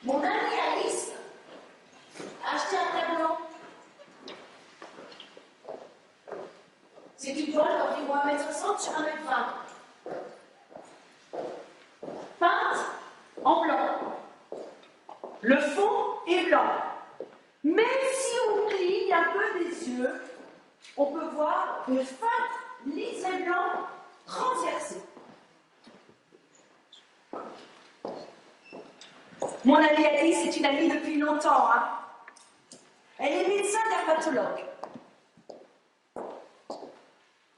Mon amie Alice a acheté un tableau. C'est une toile d'environ 1,60 m sur 1,20 m. Peinte en blanc. Le fond est blanc. Mais si on cligne un peu les yeux, on peut voir une fin liseré blanc transversée. Mon amie Alice est une amie depuis longtemps. Elle est médecin dermatologue.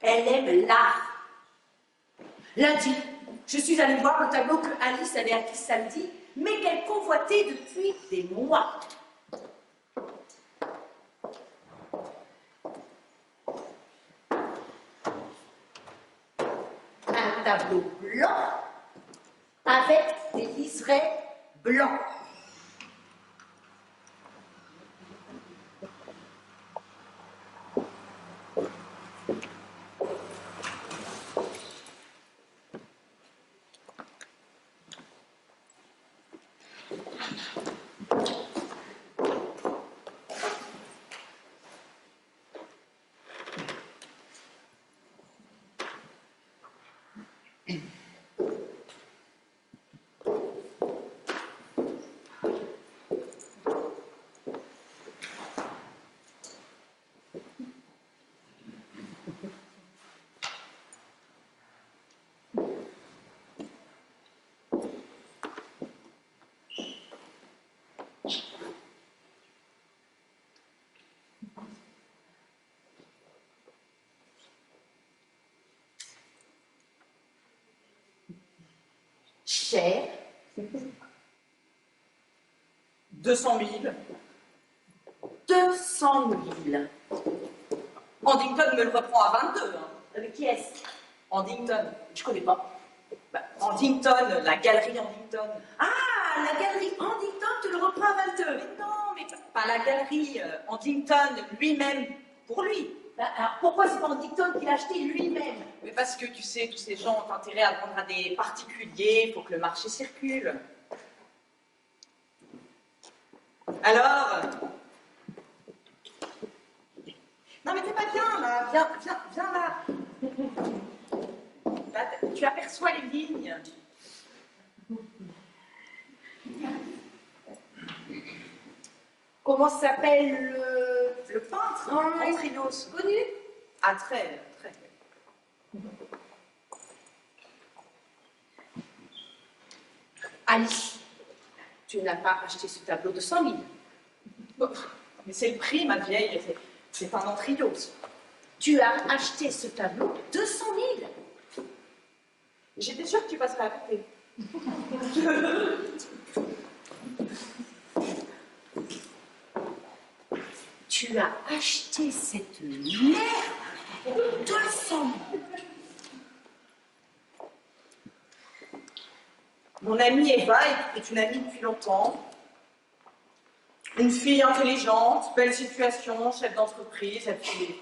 Elle aime l'art. Lundi, je suis allée voir le tableau que Alice avait acquis samedi, mais qu'elle convoitait depuis des mois. Un tableau blanc avec des liserés blancs. Cher. 200 000. 200 000. Andington me le reprend à 22. Avec qui est-ce? Andington. Je connais pas. Andington, la galerie Andington. Ah, la galerie Andington, tu le reprends à 22. Mais non, mais pas la galerie. Andington lui-même, pour lui. Alors pourquoi c'est pas Andington qui l'a acheté lui-même? Mais parce que tu sais, tous ces gens ont intérêt à vendre à des particuliers, il faut que le marché circule. Alors non mais t'es pas bien là, viens là. Là, tu aperçois les lignes. Comment s'appelle le peintre? Antrios, connu? Ah, très. Alice, tu n'as pas acheté ce tableau de 100 000. Mais c'est le prix, ma vieille, c'est un Antrios. Tu as acheté ce tableau 200 000. J'étais sûre que tu passerais à côté. Tu as acheté cette merde 200 000. Mon amie Eva est une amie depuis longtemps. Une fille intelligente, belle situation, chef d'entreprise. Elle fait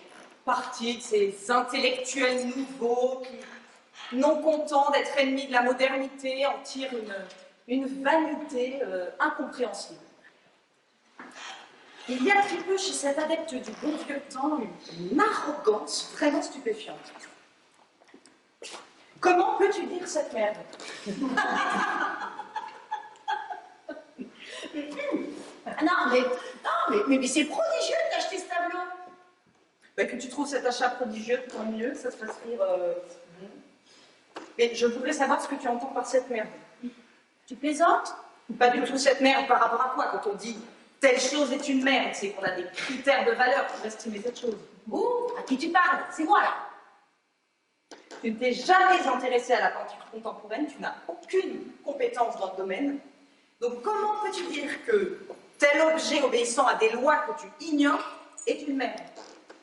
partie de ces intellectuels nouveaux qui, non contents d'être ennemis de la modernité, en tirent une vanité incompréhensible. Il y a très peu chez cet adepte du bon vieux temps une arrogance vraiment stupéfiante. Comment peux-tu dire cette merde? Mais c'est prodigieux d'acheter ce tableau. Que tu trouves cet achat prodigieux, tant mieux, ça se fasse rire. Mais je voudrais savoir ce que tu entends par cette merde. Tu plaisantes? Pas du tout cette merde par rapport à quoi quand on dit telle chose est une merde, c'est qu'on a des critères de valeur pour estimer cette chose. Ouh, à qui tu parles? C'est moi là. Tu ne t'es jamais intéressé à la peinture contemporaine, tu n'as aucune compétence dans le domaine. Donc comment peux-tu dire que tel objet obéissant à des lois que tu ignores est une merde?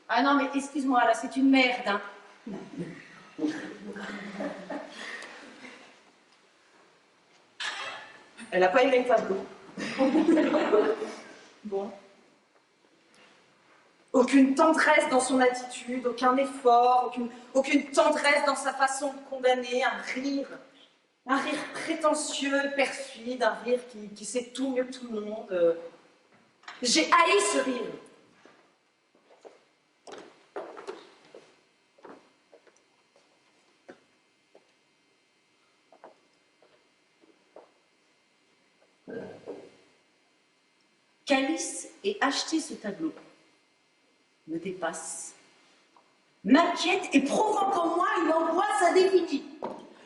Ah non, mais excuse-moi, là, c'est une merde. Elle n'a pas aimé le tableau. Bon. Aucune tendresse dans son attitude, aucun effort, aucune tendresse dans sa façon de condamner, un rire prétentieux, perfide, un rire qui sait tout mieux que tout le monde. J'ai haï ce rire. Calice ait acheté ce tableau me dépasse, m'inquiète et provoque en moi une angoisse indéfinie.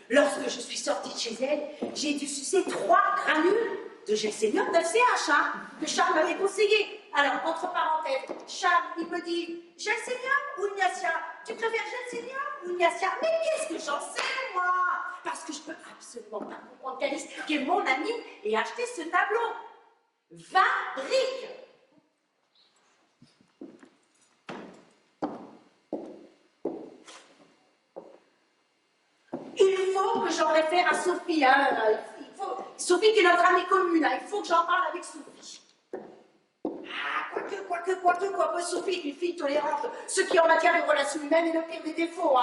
Lorsque je suis sortie de chez elle, j'ai dû sucer 3 granules de gel senior d'LCH, que Charles m'avait conseillé. Alors, entre parenthèses, Charles, il me dit, gel senior ou Ignacia? Tu préfères gel senior ou Ignacia? Mais qu'est-ce que j'en sais, moi? Parce que je peux absolument pas comprendre Calice, qui est mon ami, et acheter ce tableau. 20 briques. Il faut que j'en réfère à Sophie. Sophie qui est notre amie commune. Il faut que j'en parle avec Sophie. Quoique, Sophie est une fille tolérante. Ce qui en matière de relations humaines est le pire des défauts.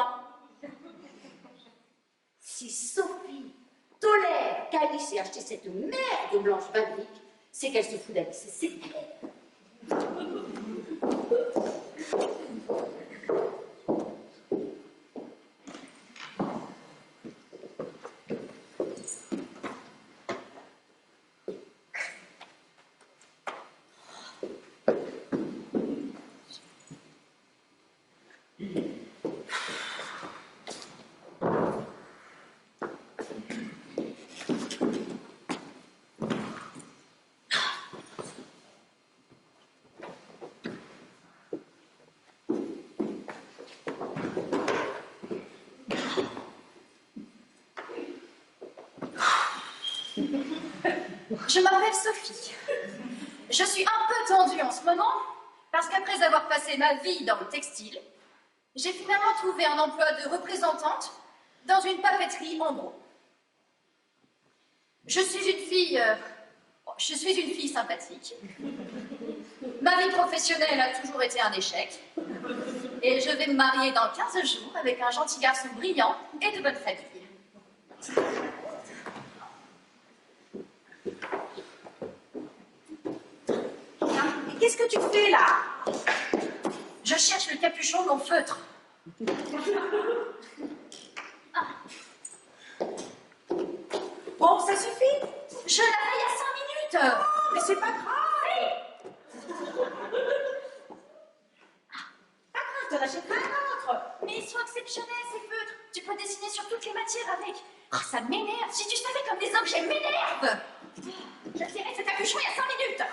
Si Sophie tolère qu'Alice ait acheté cette merde blanche babrique, c'est qu'elle se fout d'Alice. C'est clair. Je m'appelle Sophie. Je suis un peu tendue en ce moment parce qu'après avoir passé ma vie dans le textile, j'ai finalement trouvé un emploi de représentante dans une papeterie en gros. Je suis une fille sympathique. Ma vie professionnelle a toujours été un échec. Et je vais me marier dans 15 jours avec un gentil garçon brillant et de bonne famille. Qu'est-ce que tu fais là? Je cherche le capuchon de mon feutre. Bon, ça suffit. Je l'avais il y a 5 minutes. Mais c'est pas grave. Pas grave, t'en achèteras un autre. Mais ils sont exceptionnels, ces feutres. Tu peux dessiner sur toutes les matières avec. Oh, ça m'énerve. Si tu savais comme des objets m'énervent. J'ai tiré ce capuchon il y a 5 minutes.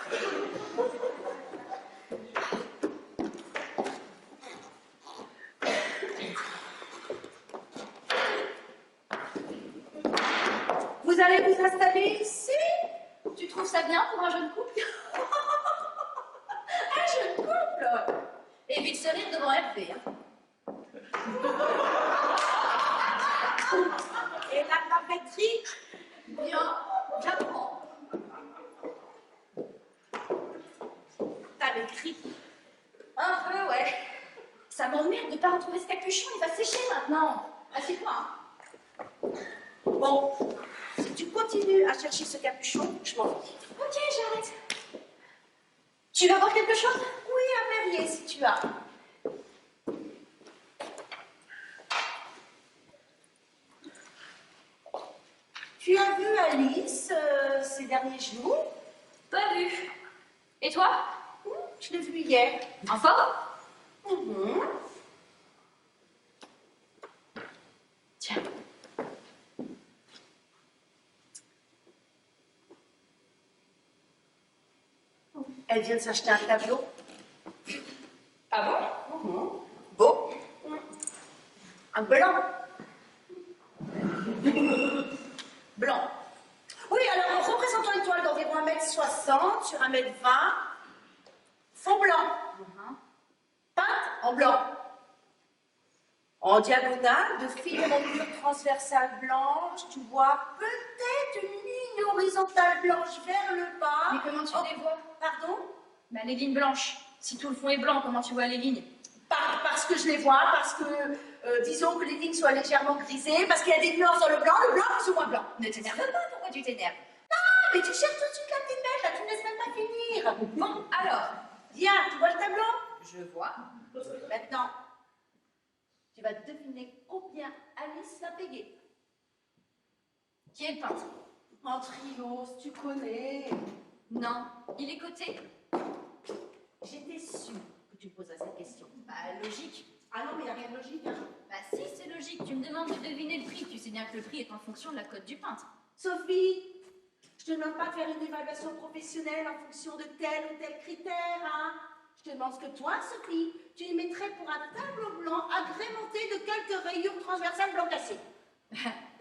Vous allez vous installer ici? Tu trouves ça bien pour un jeune couple? Un jeune couple? Évite ce rire devant Hervé. Et la papeterie? Bien, j'apprends. T'as écrit. Un peu, ouais. Ça m'emmerde de ne pas retrouver ce capuchon, il va sécher maintenant. Assieds-toi. Bon, si tu continues à chercher ce capuchon, je m'en vais. Ok, j'arrête. Tu veux voir quelque chose? Oui, un verrier si tu as. Tu as vu Alice ces derniers jours? Pas vu. Et toi? Je l'ai vue hier. En forme? Tiens. Elle vient de s'acheter un tableau. Ah bon? Beau. Un blanc. Blanc. Oui, alors représentant une toile d'environ 1,60 m sur 1,20 m. Fond blanc. Peinte en blanc. En diagonale, de fines montures transversales blanches, tu vois peut-être une ligne horizontale blanche vers le bas. Mais comment tu les vois? Pardon? Ma legging blanche. Si tout le fond est blanc, comment tu vois les lignes? Parce que je les vois, parce que, disons que les lignes soient légèrement grisées, parce qu'il y a des nuances dans le blanc plus ou moins blanc. Ne t'énerve pas, pourquoi tu t'énerves? Mais tu cherches tout de suite la petite bête, là, tu me laisses même pas finir. Bon, alors, Viens, tu vois le tableau? je vois. Maintenant, tu vas deviner combien Alice va payer. Qui est le peintre? En trios, tu connais. Non, il est coté. J'étais sûre que tu me poserais cette question. Bah, logique. Ah non, mais il n'y a rien de logique, hein. Bah si, c'est logique. Tu me demandes de deviner le prix. Tu sais bien que le prix est en fonction de la cote du peintre. Sophie, je te demande pas de faire une évaluation professionnelle en fonction de tel ou tel critère, hein. Je te demande ce que toi, Sophie, tu y mettrais pour un tableau blanc agrémenté de quelques rayures transversales blanc cassé.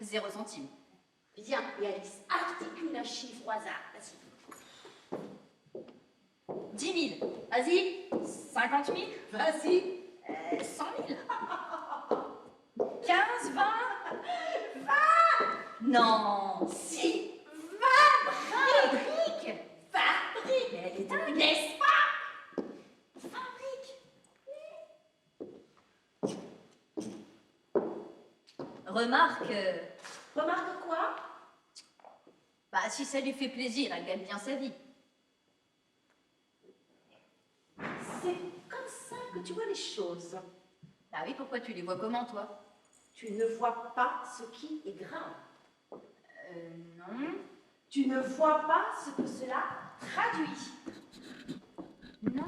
0 centime. Viens, et Alice, articule un chiffre au hasard. Vas-y. 10 000. Vas-y. 50 000. Vas-y. 100 000. 15, 20. 20. Non. Si. 20. Fabrique. Fabrique. Mais elle est dingue. N'est-ce pas? Fabrique. Remarque. Remarque quoi? Bah si ça lui fait plaisir, elle gagne bien sa vie. C'est comme ça que tu vois les choses. Bah oui, pourquoi tu les vois comment, toi? Tu ne vois pas ce qui est grave. Non. Tu ne vois pas ce que cela traduit. Non.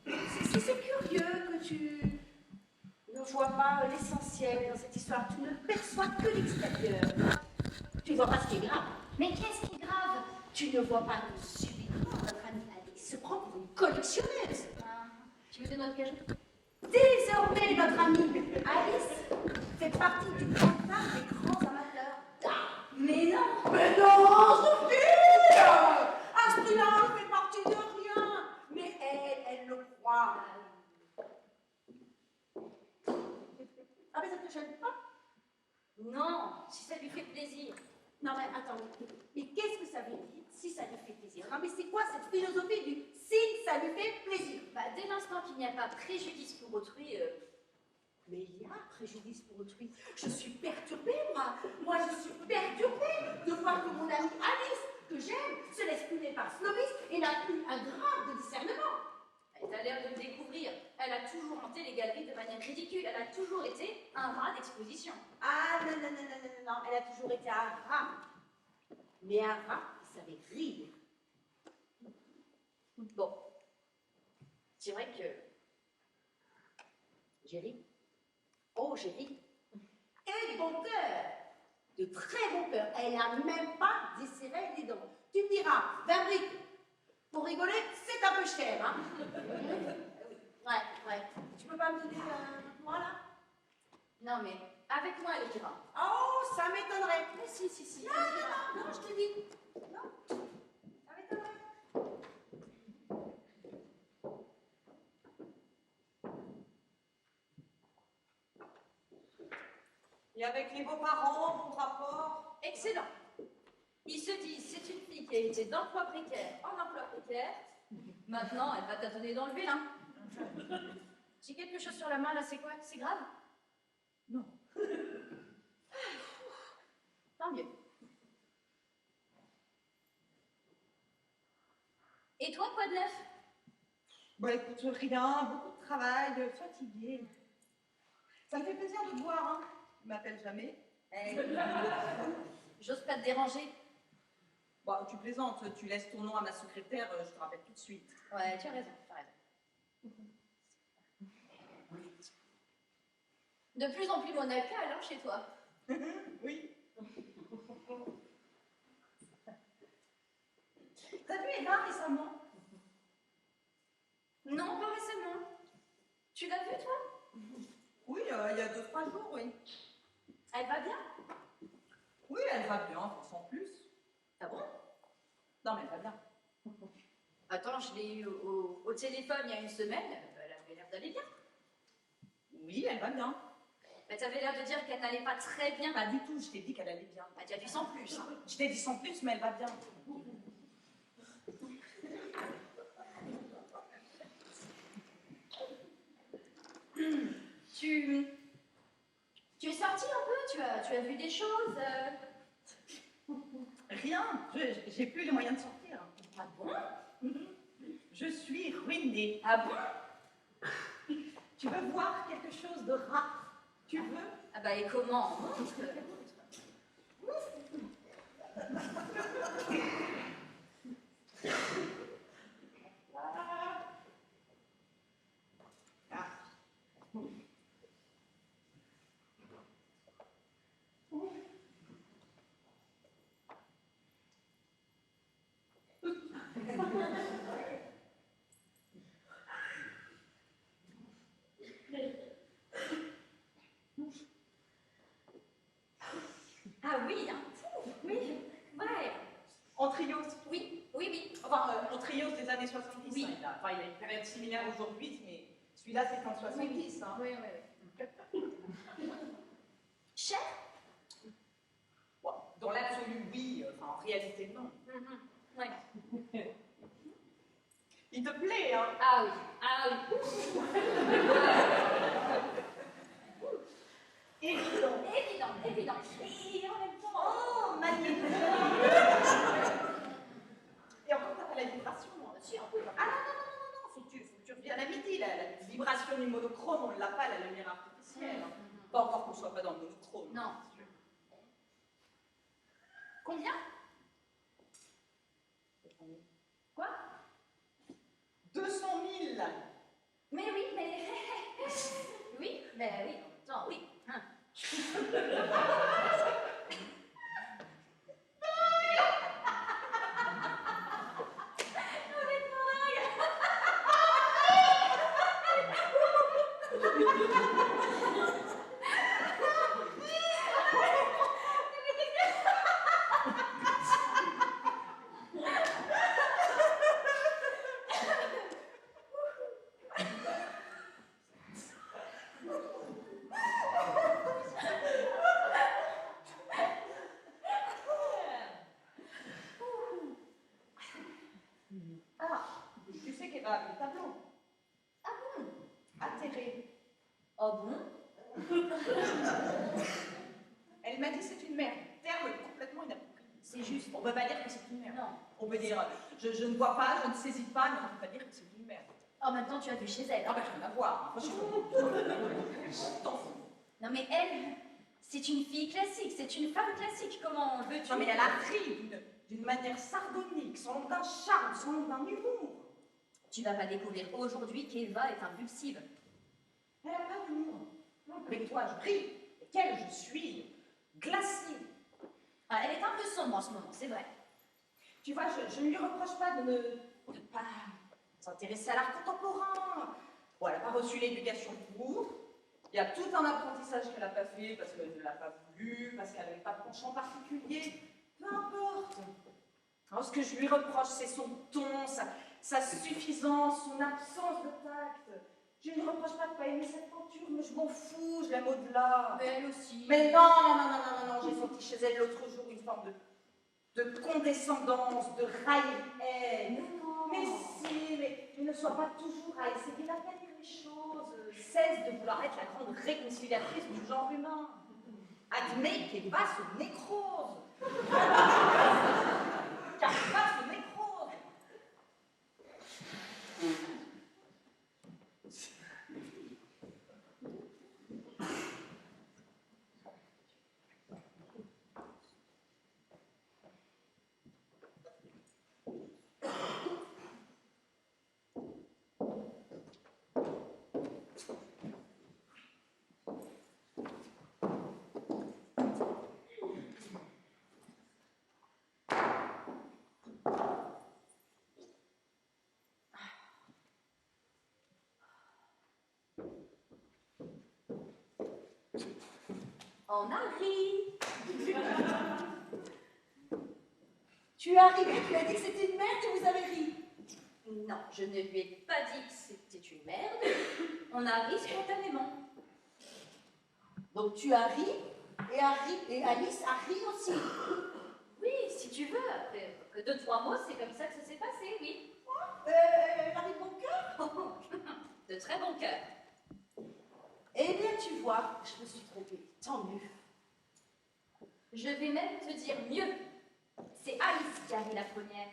C'est curieux que tu ne vois pas l'essentiel dans cette histoire. Tu ne perçois que l'extérieur. Tu ne vois pas ce qui est grave. Mais qu'est-ce qui est grave? Tu ne vois pas que subitement notre amie Alice se prend pour une collectionneuse. Tu veux de notre cajou? Désormais, notre amie Alice fait partie du cantar des grands amateurs d'art. Mais non. Mais non, Sophie! À ce prix-là, elle fait partie de rien. Mais elle le croit. Ah, mais ça te gêne pas? Non, si ça lui fait plaisir. Non, mais attends, mais qu'est-ce que ça veut dire si ça lui fait plaisir? Ah, mais c'est quoi cette philosophie du si ça lui fait plaisir? Bah, dès l'instant qu'il n'y a pas préjudice pour autrui, Mais il y a préjudice pour autrui. Je suis perturbée, moi. Moi, je suis perturbée de voir que mon amie Alice, que j'aime, se laisse plumer par snobisme et n'a plus un grain de discernement. elle a l'air de le découvrir. Elle a toujours hanté les galeries de manière ridicule. Elle a toujours été un rat d'exposition. Ah, non, non, non, non, non, non, elle a toujours été un rat. Mais un rat qui savait rire. Bon, c'est vrai que J'ai ri. Oh, j'ai ri. Et de bon cœur. De très bon cœur. Elle n'a même pas desserré les dents. Tu me diras, 20 briques. Pour rigoler, c'est un peu cher, hein. Ouais. Tu peux pas me donner moi, là? non, mais avec moi, elle ira. Oh, ça m'étonnerait. Mais si. Non, je te dis. Non, ça m'étonnerait. Et avec les beaux-parents, bon rapport? Excellent. Ils se disent, c'est une fille qui a été d'emploi précaire en emploi précaire. Maintenant, elle va tâtonner dans le vilain. J'ai quelque chose sur la main, là, c'est quoi? C'est grave? Non. Tant mieux. Et toi, quoi de neuf? Bah écoute, rien, beaucoup de travail, fatiguée. Ça me fait plaisir de te voir, hein. Tu m'appelles jamais. J'ose pas te déranger. Bah, tu plaisantes, tu laisses ton nom à ma secrétaire, je te rappelle tout de suite. Ouais, tu as raison. De plus en plus monacal, hein, chez toi. Oui. T'as vu Eva récemment? Non, pas récemment. Tu l'as vue, toi? Oui, il y a 2-3 jours, oui. Elle va bien? Oui, elle va bien, sans plus. Ah bon? Non, mais elle va bien. Attends, je l'ai eu au téléphone il y a une semaine. Elle avait l'air d'aller bien. Oui, elle va bien. Mais t'avais l'air de dire qu'elle n'allait pas très bien. Pas du tout, je t'ai dit qu'elle allait bien. Bah, tu as dit sans plus. Hein. Je t'ai dit sans plus, mais elle va bien. Tu es sorti un peu, tu as vu des choses Rien, j'ai plus les moyens de sortir. Ah bon? Je suis ruinée. Ah bon? Tu veux voir quelque chose de rare? Tu veux? Ah bah et comment? Montre. Ah oui, hein? Oui, ouais. Antrios. Oui, oui, oui. Enfin, Antrios des années 70. Oui. Hein, il a une période similaire aujourd'hui, mais celui-là c'est en 70. Hein. Oui, oui, oui. Cher? Bon, dans l'absolu, oui. Enfin, en réalité, non. Ouais. Il te plaît, hein? Ah oui, ah oui. Évident. Évident, évident. Et en même temps... Oh, magnifique. Et encore, t'as pas la vibration. Hein. Si, un peu. Ah non, faut que tu reviennes à midi. La vibration du monochrome, on ne l'a pas, la lumière artificielle. Hein. Pas encore qu'on soit pas dans le monochrome. Non. Combien? Quoi? 200 000. Mais oui, mais... oui, mais oui, en même temps, oui. Hein. Ah, tu sais qu'elle va avec le tableau. Ah bon? Atterrée. Oh bon? Elle m'a dit c'est une merde. Terme complètement inapproprié. C'est juste. On ne peut pas dire que c'est une merde. Non. On peut dire je ne vois pas, je ne saisis pas, mais on ne peut pas dire que c'est une merde. En même temps, tu as vu chez elle. Ah ben rien à voir. Franchement. T'en fous. Non mais elle, c'est une fille classique, c'est une femme classique. Comment veux-tu? Non mais elle a ri d'une manière sardonique, sans nom d'un charme, sans nom d'un humour. Tu vas pas découvrir aujourd'hui qu'Eva est impulsive. Elle n'a pas d'humour. Avec toi, je brille. Et quelle je suis glacée. Ah, elle est un peu sombre en ce moment, c'est vrai. Tu vois, je ne lui reproche pas de pas s'intéresser à l'art contemporain. Bon, elle n'a pas reçu l'éducation pour. Il y a tout un apprentissage qu'elle n'a pas fait parce qu'elle ne l'a pas voulu, parce qu'elle n'avait pas de penchant particulier. Peu importe. Alors, ce que je lui reproche, c'est son ton, sa suffisance, son absence de tact. Je ne lui reproche pas de ne pas aimer cette peinture, mais je m'en fous, je l'aime au-delà. Mais elle aussi. Mais non, j'ai senti chez elle l'autre jour une forme de condescendance, de raillerie. Mais si, mais ne sois pas toujours à essayer d'aplanir les choses. Cesse de vouloir être la grande réconciliatrice du genre humain. Admets qu'Eva se nécrose. Car Eva se nécrose. On arrive. Tu es arrivé, tu as dit que c'était une merde et vous avez ri. Non, je ne lui ai pas dit que c'était une merde. On a ri spontanément. Donc tu as ri et Alice a ri aussi. Oui, si tu veux, après 2-3 mots, c'est comme ça que ça s'est passé, oui. Elle a ri de mon cœur. De très bon cœur. Eh bien, tu vois, je me suis trompée. Tant mieux. Je vais même te dire mieux. C'est Alice qui a ri la première.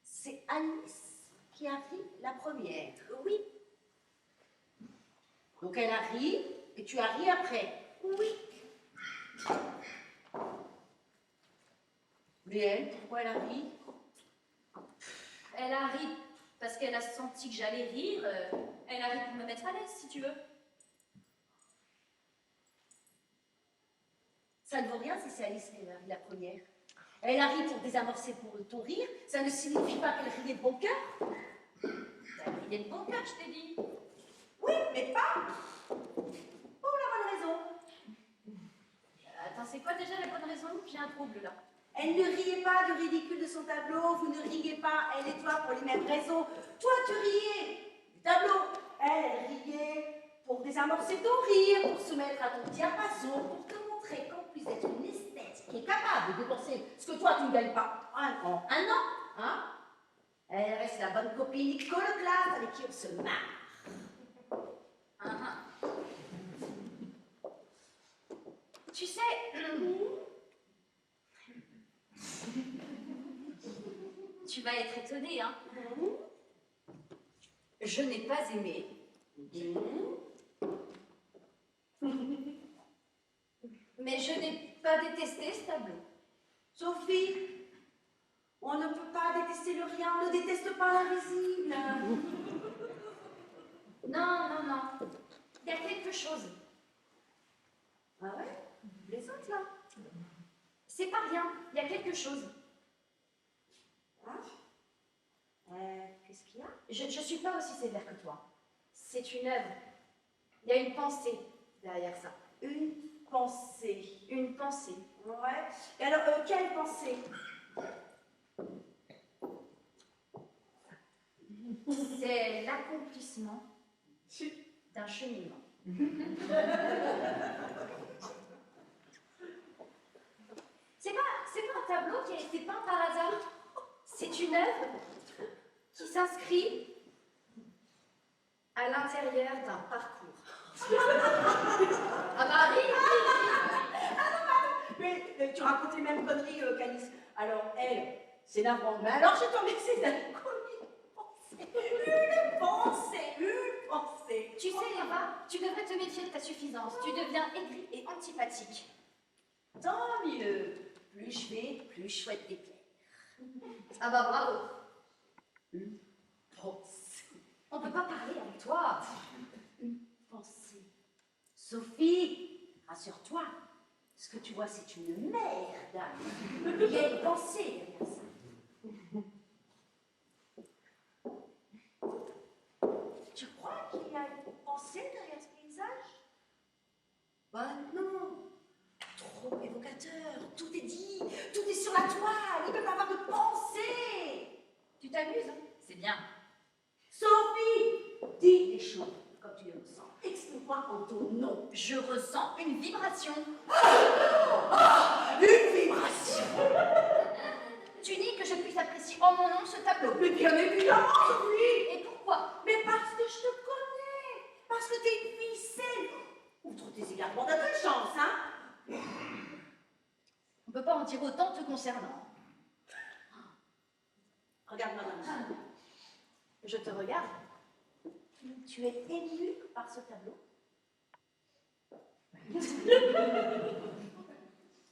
C'est Alice qui a ri la première. Oui. Donc elle a ri et tu as ri après. Oui. Mais elle, pourquoi elle a ri? Elle a ri parce qu'elle a senti que j'allais rire. Elle a ri pour me mettre à l'aise, si tu veux. Ça ne vaut rien si c'est Alice qui a ri la première. Elle a ri pour désamorcer pour ton rire. Ça ne signifie pas qu'elle riait de bon cœur. Elle riait de bon cœur, je t'ai dit. Oui, mais pas pour la bonne raison. Attends, c'est quoi déjà la bonne raison? J'ai un trouble là. Elle ne riait pas du ridicule de son tableau, vous ne riez pas, elle et toi, pour les mêmes raisons. Toi, tu riais du tableau. Elle riait pour désamorcer ton rire, pour se mettre à ton diapason, pour te montrer qu'en plus d'être une esthète qui est capable de dépenser ce que toi, tu ne gagnes pas en un an, hein, elle reste la bonne copine iconoclaste avec qui on se marre. Tu sais, tu vas être étonnée, hein. Je n'ai pas aimé. Mais je n'ai pas détesté ce tableau. Sophie, on ne peut pas détester le rien, on ne déteste pas l'invisible. Non, non, non. Il y a quelque chose. Ah ouais? Les autres là? C'est pas rien. Il y a quelque chose. Hein? Qu'est-ce qu'il y a? Je ne suis pas aussi sévère que toi. C'est une œuvre. Il y a une pensée derrière ça. Une pensée. Une pensée. Ouais. Et alors, quelle pensée? C'est l'accomplissement d'un cheminement. C'est pas un tableau qui a été peint par hasard. C'est une œuvre qui s'inscrit à l'intérieur d'un parcours. Ah bah oui. Mais tu racontes les mêmes conneries qu'Alice. Alors, elle, c'est navrant. Mais alors, je t'en c'est une pensée. Une pensée. Une pensée. Tu sais, Eva, tu devrais te méfier de ta suffisance. Tu deviens aigrie et antipathique. Tant mieux. Plus je vais, plus je souhaite déplaire. Ah bah bravo. Une pensée. On peut pas parler avec toi. Une pensée. Sophie, rassure-toi. Ce que tu vois, c'est une merde. Il y a une pensée derrière ça. Tu crois qu'il y a une pensée derrière ce paysage? Bah non. Trop évocateur. Tout est dit. Tout est sur la toile. Il ne peut pas avoir de pensée. Tu t'amuses, hein? C'est bien. Sophie, dis les choses comme tu les ressens. Exprime-moi en ton nom. Je ressens une vibration. Une vibration. Tu dis que je puisse apprécier en mon nom ce tableau. Mais bien évidemment, Sophie. Et pourquoi? Mais parce que je te connais. Parce que t'es une fille saine. Outre tes égarements, t'as de chance, hein? On peut pas en dire autant te concernant. Regarde-moi comme ça. Je te regarde. Tu es émue par ce tableau?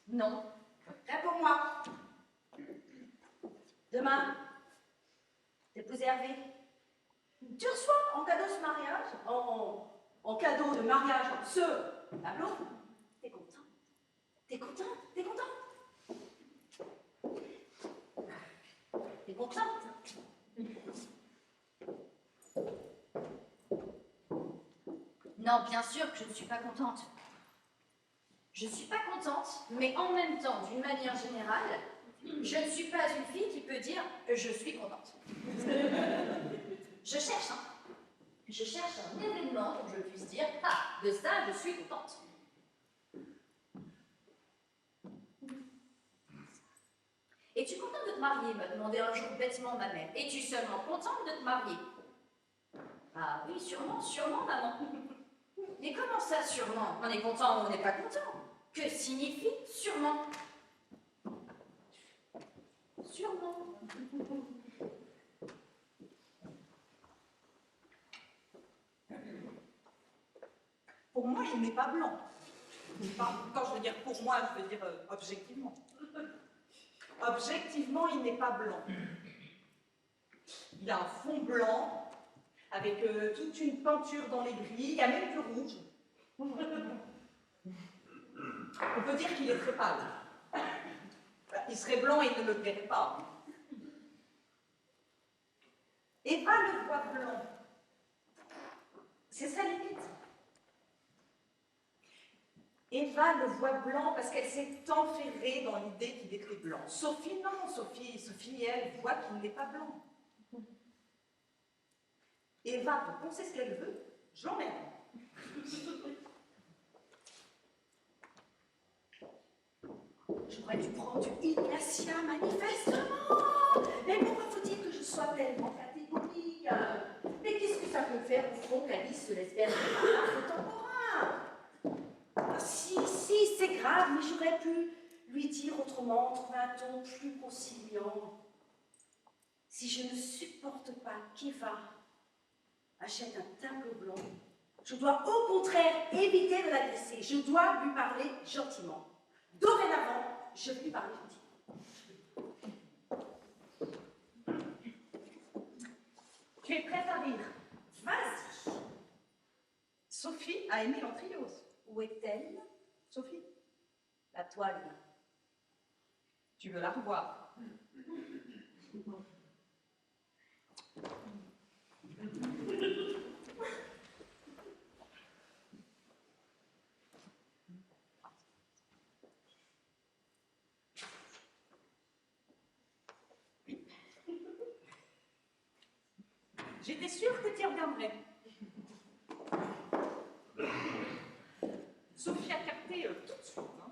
Non. Réponds-moi. Demain, t'épouses Hervé. Tu reçois en cadeau ce mariage, en cadeau de mariage, ce tableau. T'es content? T'es content? T'es content? T'es contente? Non, bien sûr que je ne suis pas contente. Je ne suis pas contente, mais en même temps, d'une manière générale, je ne suis pas une fille qui peut dire « je suis contente ». Je cherche, hein. Je cherche un événement où je puisse dire « ah, de ça, je suis contente ». Es-tu contente de te marier m'a demandé un jour bêtement ma mère. Es-tu seulement contente de te marier? Ah oui, sûrement, sûrement, maman. Mais comment ça, sûrement? On est content ou on n'est pas content? Que signifie sûrement? Sûrement. Pour moi, il n'est pas blanc. Enfin, quand je veux dire pour moi, je veux dire objectivement. Objectivement, il n'est pas blanc. Il a un fond blanc, avec toute une peinture dans les grilles, il y a même du rouge. On peut dire qu'il est très pâle. Il serait blanc et il ne me plairait pas. Eva le voit blanc. C'est sa limite. Eva le voit blanc parce qu'elle s'est enferrée dans l'idée qu'il était blanc. Sophie, non. Sophie, elle, voit qu'il n'est pas blanc. Eva peut penser ce qu'elle veut, je l'emmerde. J'aurais dû prendre du Ignatia, manifestement. Mais pourquoi faut-il que je sois tellement catégorique? Mais qu'est-ce que ça peut faire au fond qu'Alice se laisse perdre par l'art contemporain? Ah, si, c'est grave, mais j'aurais pu lui dire autrement, trouver un ton plus conciliant. Si je ne supporte pas qu'Eva achète un tableau blanc, je dois au contraire éviter de l'agresser. Je dois lui parler gentiment. Dorénavant, je vais lui parler gentiment. Tu es prête à rire? Vas-y. Sophie a aimé l'Antriose. Où est-elle? Sophie, La toile. tu veux la revoir? J'étais sûre que tu y reviendrais. Sophie a capté tout de suite. Hein.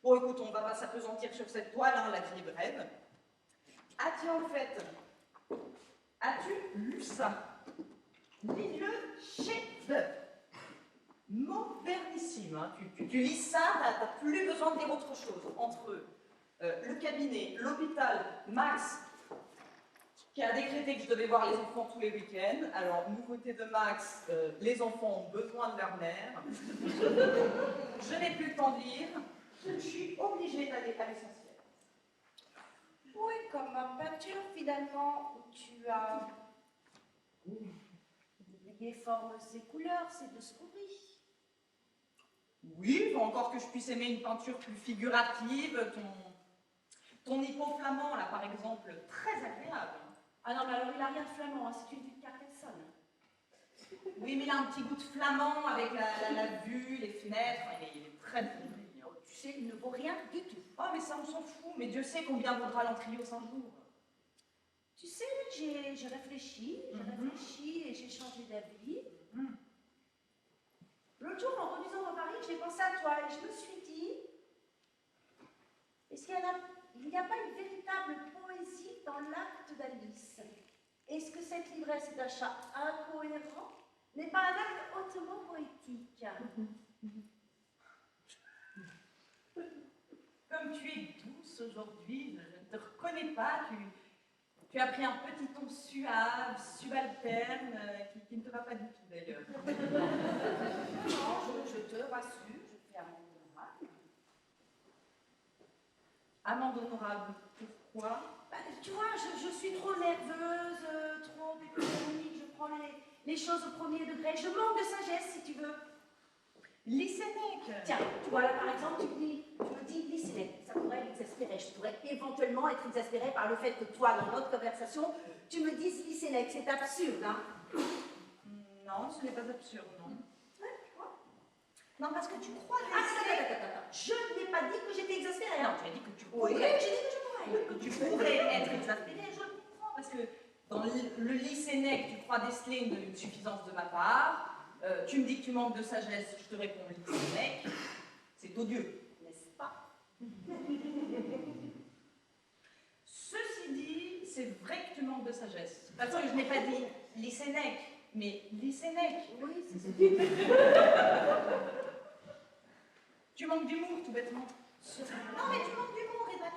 Bon, écoute, on ne va pas s'appesantir sur cette toile, hein, la vie est brève. As-tu en fait, as-tu lu ça? Lis-le chef-d'œuvre. Modernissime. Hein. Tu lis ça, tu n'as plus besoin de dire autre chose. Entre le cabinet, l'hôpital, Max, qui a décrété que je devais voir les enfants tous les week-ends. Alors, nouveauté de Max, les enfants ont besoin de leur mère. Je n'ai plus le temps de lire. Je suis obligée d'aller à l'essentiel. Oui, comme ma peinture finalement, où tu as oublié formes et couleurs, c'est de Scobie. Oui, faut encore que je puisse aimer une peinture plus figurative. Ton hippo flamand, là, par exemple, très agréable. Ah non, mais alors il n'a rien de flamand, hein, c'est une vue de Carcassonne. Oui, mais il a un petit goût de flamand avec la vue, les fenêtres. Il est très bon. Tu sais, il ne vaut rien du tout. Oh, mais ça, on s'en fout. Mais Dieu sait combien vaudra l'Antriose un jour. Tu sais, j'ai réfléchi et j'ai changé d'avis. L'autre jour, en relisant dans Paris, j'ai pensé à toi et je me suis dit, est-ce qu'il n'y a pas une véritable poésie dans l'acte d'Alice? Est-ce que cette livresse d'achat incohérent n'est pas un acte hautement poétique? Comme tu es douce aujourd'hui, je ne te reconnais pas. Tu as pris un petit ton suave, subalterne, qui ne te va pas du tout d'ailleurs. Non, je te rassure, je fais amende honorable. Amende honorable, pourquoi? Bah, tu vois, je suis trop nerveuse, trop économique, je prends les choses au premier degré. Je manque de sagesse, si tu veux. Lysénèque. Tiens, tu vois là par exemple, tu me dis lysénèque, ça pourrait m'exaspérer. Je pourrais éventuellement être exaspérée par le fait que toi, dans notre conversation, tu me dises lysénèque. C'est absurde, hein? Non, ce n'est pas absurde, non. Ouais, tu vois. Non, parce que tu crois Attends. Je n'ai pas dit que j'étais exaspérée. Non, Hein. tu as dit que tu Oui, pourrais. j'ai dit que je pourrais. Que tu pourrais être exaspérée, je le comprends, parce que dans le lysénèque, tu crois déceler une suffisance de ma part. Tu me dis que tu manques de sagesse, je te réponds lysénèque. C'est odieux, n'est-ce pas? c'est vrai que tu manques de sagesse. De toute façon, je n'ai pas dit lycénèque, mais lycénèque. Oui, c'est ça. Tu manques d'humour, tout bêtement. Non, mais tu manques d'humour, Eva.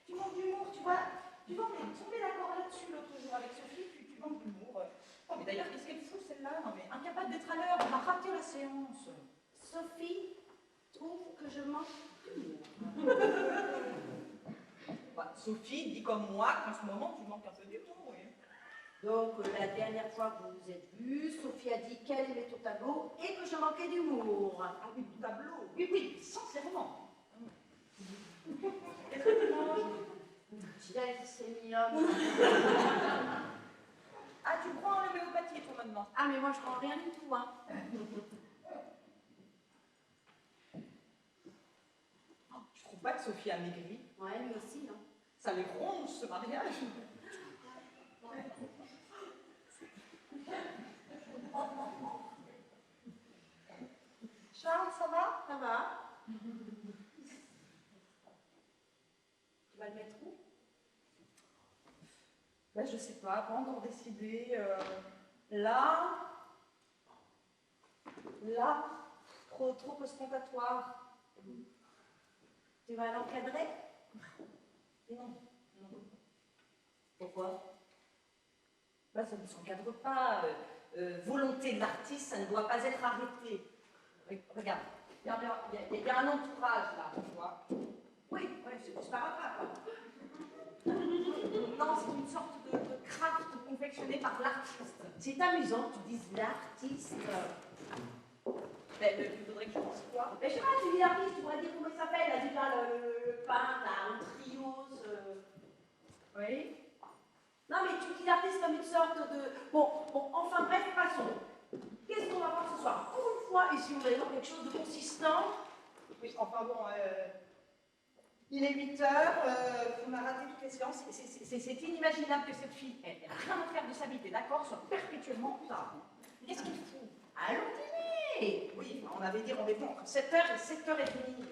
Tu manques d'humour, tu vois. Tu vois, on est tombé d'accord là-dessus l'autre jour avec Sophie, tu manques d'humour. Oh, mais d'ailleurs, qu'est-ce qu'elle fout, celle-là? Non, mais incapable d'être à l'heure, on a raté la séance. Sophie trouve que je manque d'humour. Bah, Sophie dit comme moi qu'en ce moment, tu manques un peu d'humour, oui. Donc, la dernière fois que vous vous êtes vus, Sophie a dit qu'elle aimait ton tableau et que je manquais d'humour. Ah oui, du tableau. Oui, oui, sincèrement. Qu'est-ce que tu manges? Gelsemium. Ah, tu crois en l'homéopathie, toi, maintenant? Ah, mais moi, je prends rien du tout, hein. Oh, tu trouves pas que Sophie a maigri? Ouais, lui aussi, non? Ça les ronge, ce mariage. Charles, ça va? Ça va? Tu vas le mettre où? Ben, je sais pas encore décidé. Là, trop ostentatoire. Tu vas l'encadrer? Non. Pourquoi? Là, ça ne s'encadre pas. Volonté de l'artiste, ça ne doit pas être arrêté. Regarde, il y a un entourage là, tu vois. Oui, c'est pas grave, quoi. Non, c'est une sorte de craft confectionné par l'artiste. C'est amusant que tu dises l'artiste. Mais il faudrait que je dise quoi? Mais je sais pas, tu dis l'artiste, tu pourrais dire comment il s'appelle, là, déjà le peintre, là, le trios. Oui. Non, mais tu dis l'artiste comme une sorte de. Bon, enfin bref, passons. Qu'est-ce qu'on va voir ce soir? Pour une fois, et si on va voir quelque chose de consistant. Oui, enfin bon, il est 8 heures, on a raté toutes les séances. C'est inimaginable que cette fille ait rien à faire de sa vie, t'es d'accord, soit perpétuellement en retard. Qu'est-ce qu'il fout? Allons dîner! Oui, on avait dit rendez-vous entre 7h et 7h30.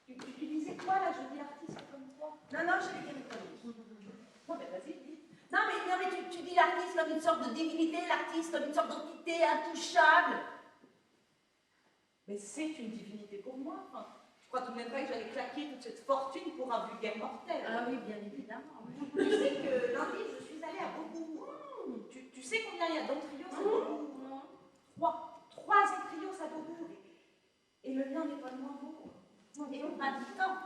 Tu disais quoi là, je dis l'artiste comme toi? Non, je vais dire une connerie. Non, mais vas-y, dis. Non, mais tu dis l'artiste comme une sorte de divinité, l'artiste comme une sorte d'entité intouchable. Mais c'est une divinité pour moi. Enfin, je crois tout de même pas que j'allais claquer toute cette fortune pour un vulgaire mortel. Ah oui, bien évidemment. Tu sais que lundi, je suis allée à Beaubourg. Tu sais combien il y a d'entrios à Beaubourg? Trois entrios à Beaubourg. Et le mien n'est pas le moins beau. Et on a du temps.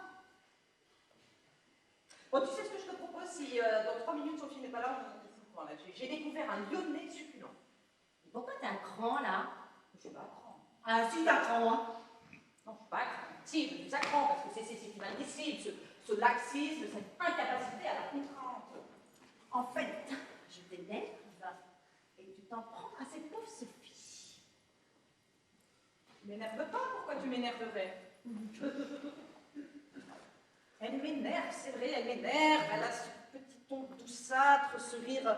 Bon, tu sais ce que je te propose si dans 3 minutes Sophie n'est pas là, on fout le point là. J'ai découvert un lyonnais succulent. Pourquoi t'as un cran là? Je suis pas à cran. Ah, si, t'as un cran, hein. Non, je suis pas à cran. Si, je suis à cran parce que c'est inadmissible, ce laxisme, cette incapacité à la contrainte. En fait, je t'énerve et tu t'en prends à cette pauvre Sophie. M'énerve pas, pourquoi tu m'énerverais? Elle m'énerve, c'est vrai, elle m'énerve. Elle a ce petit ton douceâtre, ce rire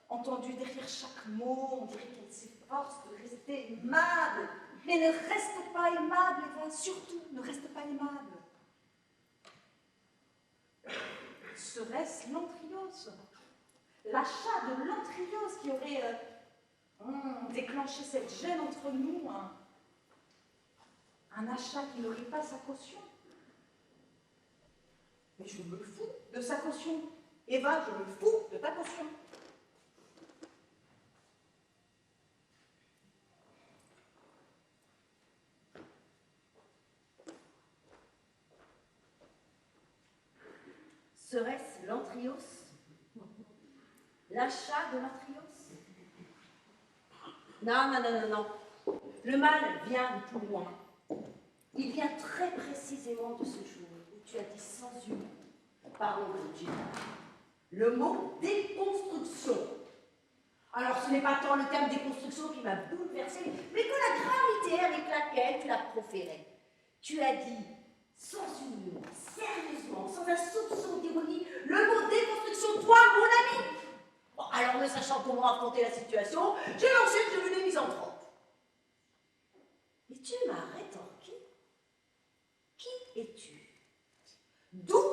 entendu derrière chaque mot. On dirait qu'elle s'efforce de rester aimable. Mais ne reste pas aimable, Eva, surtout, ne reste pas aimable. Serait-ce l'antriose? L'achat de l'antriose qui aurait déclenché cette gêne entre nous, un achat qui n'aurait pas sa caution? Mais je me fous de sa caution. Eva, je me fous de ta caution. Serait-ce l'antrios? L'achat de l'antrios? Non. Le mal vient de plus loin. Il vient très précisément de ce jour où tu as dit sans humour, pardon de dire, le mot déconstruction. Alors ce n'est pas tant le terme déconstruction qui m'a bouleversée, mais que la gravité avec laquelle tu l'as proféré. Tu as dit sans humour, sérieusement, sans un soupçon d'ironie, le mot déconstruction, toi, mon ami. Bon, alors ne sachant comment affronter la situation, j'ai ensuite devenu misanthrope. Et tu m'as rétorqué. Qui es-tu? D'où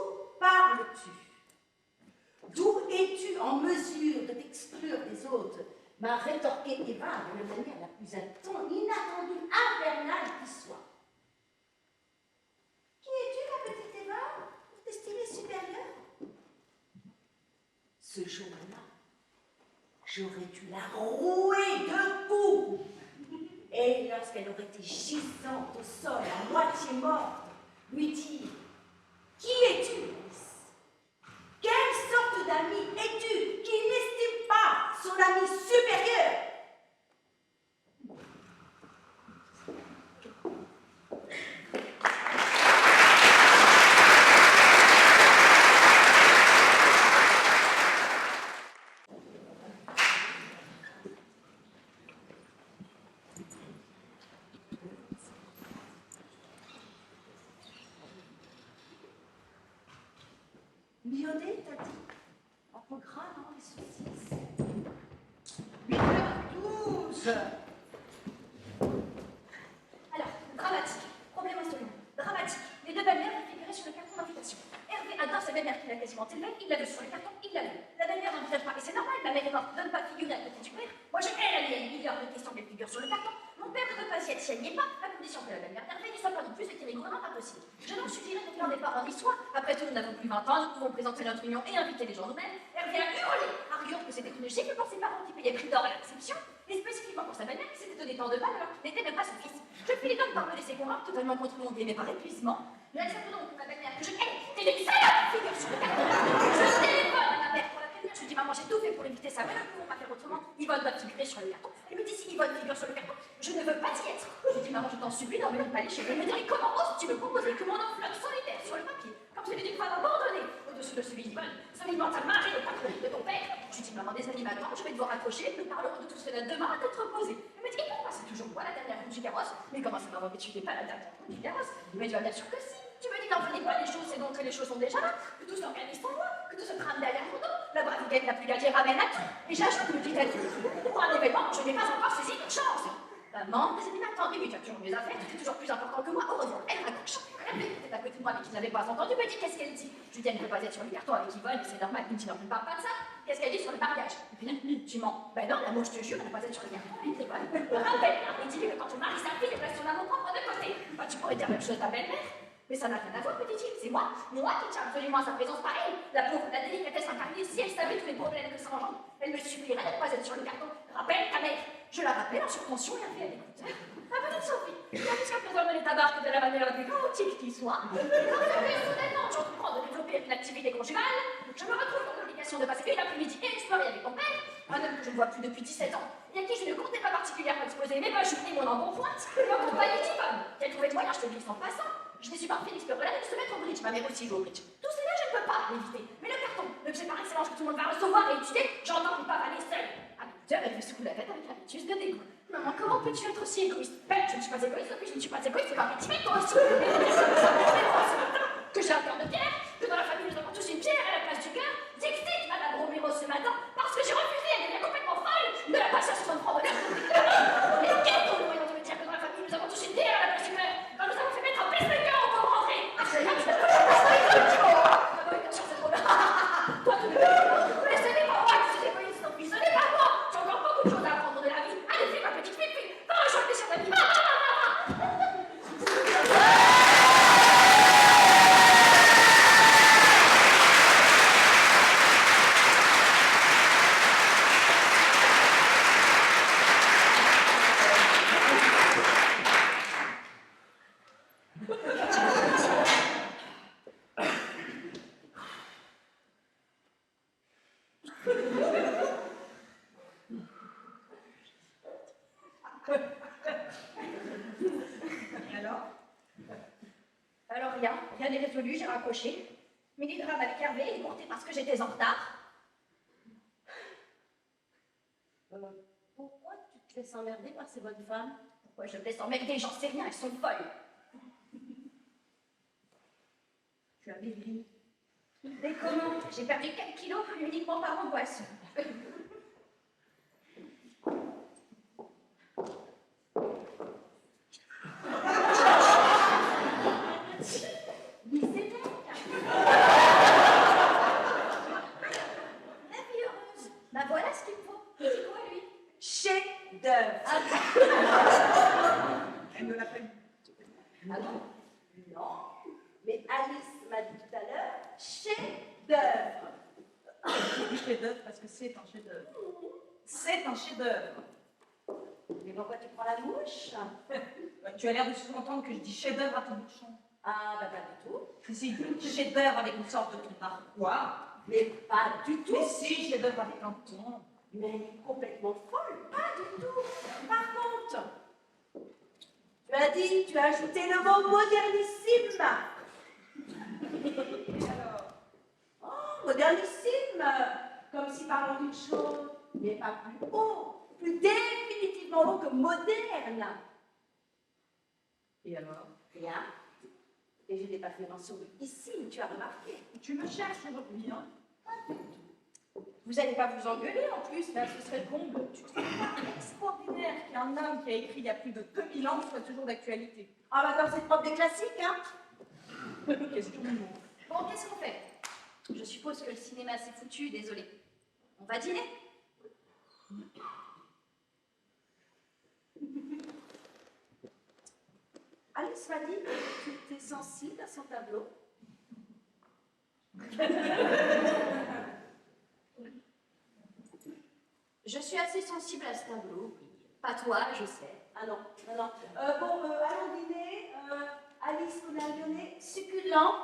parles-tu? es-tu en mesure de t'exclure des autres ?» m'a rétorqué Eva de la manière la plus inattendue, infernale qui soit. « Qui es-tu, ma petite Eva, pour t'estimer supérieure ?» Ce jour-là, j'aurais dû la rouer de coups. Et lorsqu'elle aurait été gisante au sol, à moitié morte, lui dire « Qui es-tu, Alice ? Quelle sorte d'ami es-tu qui n'estime pas son ami supérieur ?» Lyonnais, t'as dit, en regardant les saucisses. 8h12. Alors, dramatique, problème insolent, dramatique. Les deux belles-mères figuraient sur le carton d'invitation. Hervé adore sa belle-mère qu'il a quasiment élevée, il l'a vu sur le carton, il l'a vu. La belle-mère n'envisage pas, et c'est normal, la mère est morte, de ne pas figurer à côté du père. Moi, je hais la mienne, il y a de questions qu'elle figure sur le carton. Mon père ne veut pas y être si elle n'y est pas, à condition que la belle-mère d'Hervé n'y soit pas non plus, ce qui est rigoureusement impossible. Je n'en suffirait de faire des parents y soient. Après tout, nous n'avons plus 20 ans, nous pouvons présenter notre union et inviter les gens nous-mêmes. Hervé a hurlé, arguant que c'était une gifle pour ses parents qui payaient prix d'or à la réception, et spécifiquement pour sa belle-mère qui s'était donné tant de mal alors qu'il n'était même pas son fils. Je finis donc par me laisser convaincre, totalement contre mon gré, mais par épuisement. J'accepte donc que ma belle-mère que je hais, t'es une salope figure sur le carton. Je téléphone à ma mère pour la prévenir, je dis maman, j'ai tout fait pour éviter ça, mais nous ne pouvons pas faire autrement. Yvonne doit figurer sur le carton. Elle me dit si Yvonne figure sur le carton, je ne veux pas y être. Je dis maman, je t'en supplie, n'emmène pas les cheveux. Elle me dit comment oses-tu me proposer que mon nom flotte solitaire sur le papier, comme celui d'une femme abandonnée, au-dessus de celui d'Yvonne, solidement ta marée de patronne de ton père. Je dis maman, des animateurs, je vais devoir accrocher, nous parlerons de tout cela demain à tête reposée. Elle me dit, et pourquoi c'est toujours moi la dernière roue du carrosse? Mais comment ça maman, mais tu n'es pas la dernière roue du carrosse? Mais tu vas bien sûr que si. Tu me dis n'en venez pas les choses, c'est donc que les choses sont déjà là, que tout s'organise sans moi, que tout se trame derrière mon dos, la bravourette la plus gagée ramène à tout. Et j'ajoute, me dit-elle, pour un événement, je n'ai pas encore saisi de chance. Maman, des animateurs, oui, tu as toujours mes affaires, tu es toujours plus important que moi, heureusement. Elle raccroche. Elle était à côté de moi, mais qui n'avait pas entendu, me dit qu'est-ce qu'elle dit. Je lui dis, elle ne peut pas être sur le carton avec Yvonne, et c'est normal, il me dit, non, je ne parle pas de ça. Qu'est-ce qu'elle dit sur le mariage? Tu mens. Ben non, l'amour, je te jure, elle ne peut pas être sur le carton avec Yvonne. Rappelle, il dit que quand on marie sa fille, elle reste son amour propre de côté. Bah, tu pourrais dire la même chose à ta belle-mère. Mais ça n'a rien à voir, me dit-il, c'est moi qui tiens absolument à sa présence pareille. La pauvre, la délicatesse incarnée, si elle savait tous les problèmes que ça engendre, elle me supplierait de ne pas être sur le carton. Rappelle ta mère. Je la rappelle en surtension et elle écoute. Ma petite Sophie, qui a jusqu'à présent mené ta barque de la manière la plus chaotique qui soit. Soudainement, j'entreprends de développer une activité conjugale. Je me retrouve dans l'obligation de passer une après-midi et une soirée avec ton père, un homme que je ne vois plus depuis 17 ans, et à qui je ne comptais pas particulièrement exposer mes poches et mon embonpoint, en compagnie d'Yvonne, qui a trouvé de moyen, je te le dis sans passant. Je n'ai su par Félix Perrelin de se mettre au bridge, ma mère aussi joue au bridge. Tout cela, je ne peux pas l'éviter. Mais le carton, l'objet par excellence que tout le monde va recevoir et étudier, j'entends ne pas aller seul. Ah, putain, elle me secoue la tête avec un rictus de dégoût. Maman, comment peux-tu être aussi égoïste? Ben, je ne suis pas égoïste, Sophie, je ne suis pas égoïste, c'est pas petit, mais toi aussi. Que j'ai un cœur de pierre, que dans la famille nous avons tous une pierre à la place du cœur. Dictite, Madame Romero ce matin, parce que j'ai refusé, elle devient complètement folle, de la passer à 60 francs de l'air. Mais quel est le moyen de me dire que dans la famille nous avons tous une pierre à la place du cœur, quand nous avons fait mettre un pacemaker au pauvre André? Ah, c'est là que je vais bien sûr, c'est trop bien. Toi, tu mais ce n'est pas moi qui suis égoïste, Sophie, ce n'est pas moi. J'ai encore beaucoup de choses à apprendre de la vie. Allez, fais ma petite fille, va rejoindre sur la vie. Alors rien n'est résolu, j'ai raccroché. Mini-drame avec Hervé, écourté parce que j'étais en retard. Pourquoi tu te laisses emmerder par ces bonnes femmes? Pourquoi je me laisse emmerder? J'en sais rien, elles sont folles. Tu as maigri. Et comment? J'ai perdu 4 kilos uniquement par angoisse. Mais c'est dingue. chef-d'œuvre. Elle ne l'a pas dit. Ah non? Non. Mais Alice m'a dit tout à l'heure chef-d'œuvre. J'ai dit chef-d'œuvre parce que c'est un chef-d'œuvre. C'est un chef-d'œuvre. Mais pourquoi tu prends la mouche? Tu as l'air de sous-entendre que je dis chef-d'œuvre à ton bout de champ. Ah, bah pas du tout. Si, chef-d'œuvre avec une sorte de ton narquois. Mais pas du tout. Mais si, chef-d'œuvre avec un ton. Mais elle est complètement folle. Pas du tout. Par contre, tu as ajouté le mot modernissime. Et alors? Oh, modernissime. Comme si parlant d'une chose n'est pas plus haut, plus définitivement haut que moderne. Et alors? Rien. Et je n'ai pas fait mention ici, tu as remarqué. Tu me cherches aujourd'hui, hein? Vous n'allez pas vous engueuler en plus, là, ce serait le comble. Tu trouves pas extraordinaire qu'un homme qui a écrit il y a plus de 2000 ans soit toujours d'actualité? Ah, bah, comme c'est propre des classiques, hein. Question de mots. Bon, qu'est-ce qu'on fait? Je suppose que le cinéma s'est foutu, désolé. On va dîner? Alice m'a dit que tu étais sensible à son tableau. Je suis assez sensible à ce tableau, oui. Pas toi, je sais. Ah non, non, non. Allons dîner. Alice, on a un lyonnais succulent.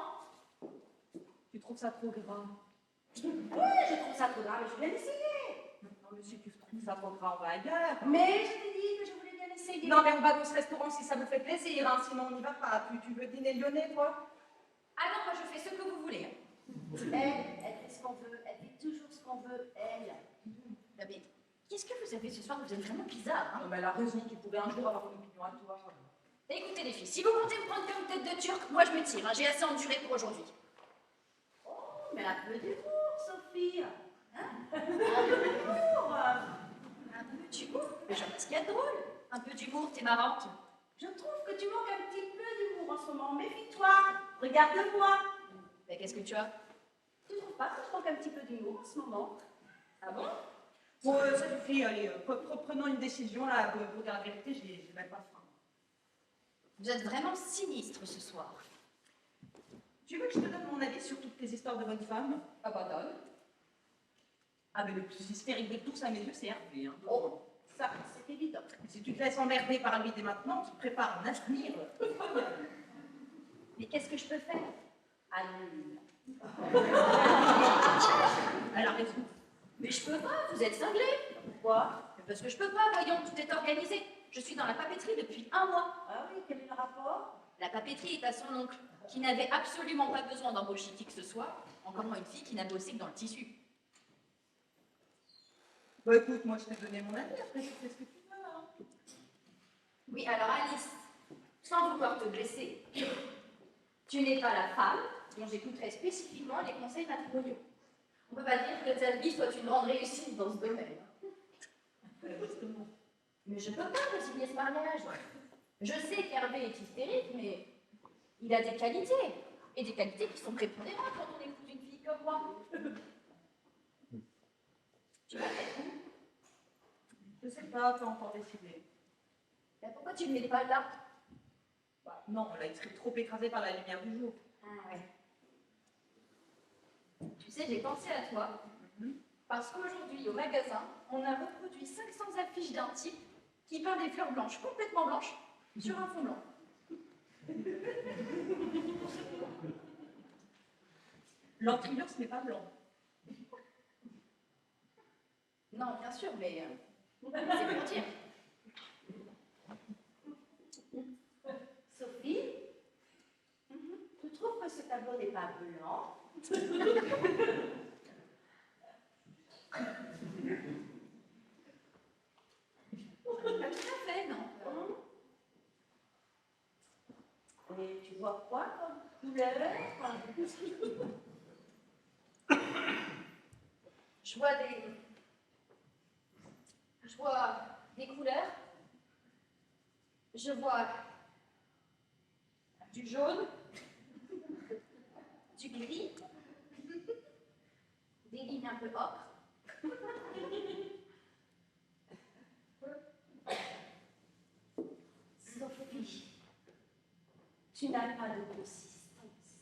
Tu trouves ça trop gras? Oui, je trouve ça trop grave, mais je voulais l'essayer. Non, mais si tu trouves ça trop gras, on va ailleurs. Mais je t'ai dit que je voulais bien essayer. Non, mais on va dans ce restaurant si ça me fait plaisir, hein, sinon on n'y va pas. Tu veux dîner lyonnais, toi? Ah non, moi je fais ce que vous voulez. Elle fait ce qu'on veut, elle fait toujours ce qu'on veut, elle. Non, mais qu'est-ce que vous avez ce soir? Vous êtes vraiment bizarre, hein? Non, mais elle a raison, tu pourrais un jour avoir une opinion à toi. Écoutez les filles, si vous comptez me prendre comme tête de turc, moi je me tire, hein. J'ai assez enduré pour aujourd'hui. Oh, mais un peu d'humour, Sophie. Hein? Un peu d'humour. Un peu d'humour? Mais genre, qu'est-ce qu'il y a de drôle? Un peu d'humour, t'es marrante. Je trouve que tu manques un petit peu d'humour en ce moment. Méfie-toi. Regarde-moi. Mais qu'est-ce que tu as? Tu trouves pas que je manque un petit peu d'humour en ce moment? Ah bon? Bon, ça suffit, allez, prenons une décision, là, pour dire la vérité, j'ai même pas faim. Vous êtes vraiment sinistre ce soir. Tu veux que je te donne mon avis sur toutes tes histoires de bonnes femmes? Ah bah donne. Ah, mais le plus hystérique de tous, à mes yeux, c'est Hervé. Hein. Oh, ça, c'est évident. Si tu te laisses emmerder par lui dès maintenant, tu te prépares un avenir. Mais qu'est-ce que je peux faire? Annule. Elle a raison. Mais je peux pas, vous êtes cinglés. Pourquoi? Parce que je peux pas, voyons, tout est organisé. Je suis dans la papeterie depuis 1 mois. Ah oui, quel est le rapport? La papeterie est à son oncle, qui n'avait absolument pas besoin d'embaucher qui que ce soit, encore moins une fille qui n'a bossé que dans le tissu. Bah écoute, moi je t'ai donné mon avis, après tu fais ce que tu veux. Hein. Oui, alors Alice, sans vouloir te blesser, tu n'es pas la femme dont j'écouterai spécifiquement les conseils matrimoniaux. On peut pas dire que ta vie soit une grande réussite dans ce domaine. Justement. Mais je peux pas résilier ce mariage. Je sais qu'Hervé est hystérique, mais il a des qualités. Et des qualités qui sont prépondérantes quand on écoute une fille comme moi. Tu vas être où? Je sais pas, t'as encore décidé. Ben pourquoi tu ne mets pas là? Bah, non, là il serait trop écrasé par la lumière du jour. Ah ouais. Tu sais, j'ai pensé à toi, parce qu'aujourd'hui, au magasin, on a reproduit 500 affiches d'un type qui peint des fleurs blanches, complètement blanches, sur un fond blanc. L'antrios n'est pas blanc. Non, bien sûr, mais c'est pour dire. Sophie, tu trouves que ce tableau n'est pas blanc? Pas tout à fait, non. Et tu vois quoi comme couleur? Je vois des couleurs. Je vois du jaune, du gris, des lignes un peu ocre. Tu n'as pas de consistance.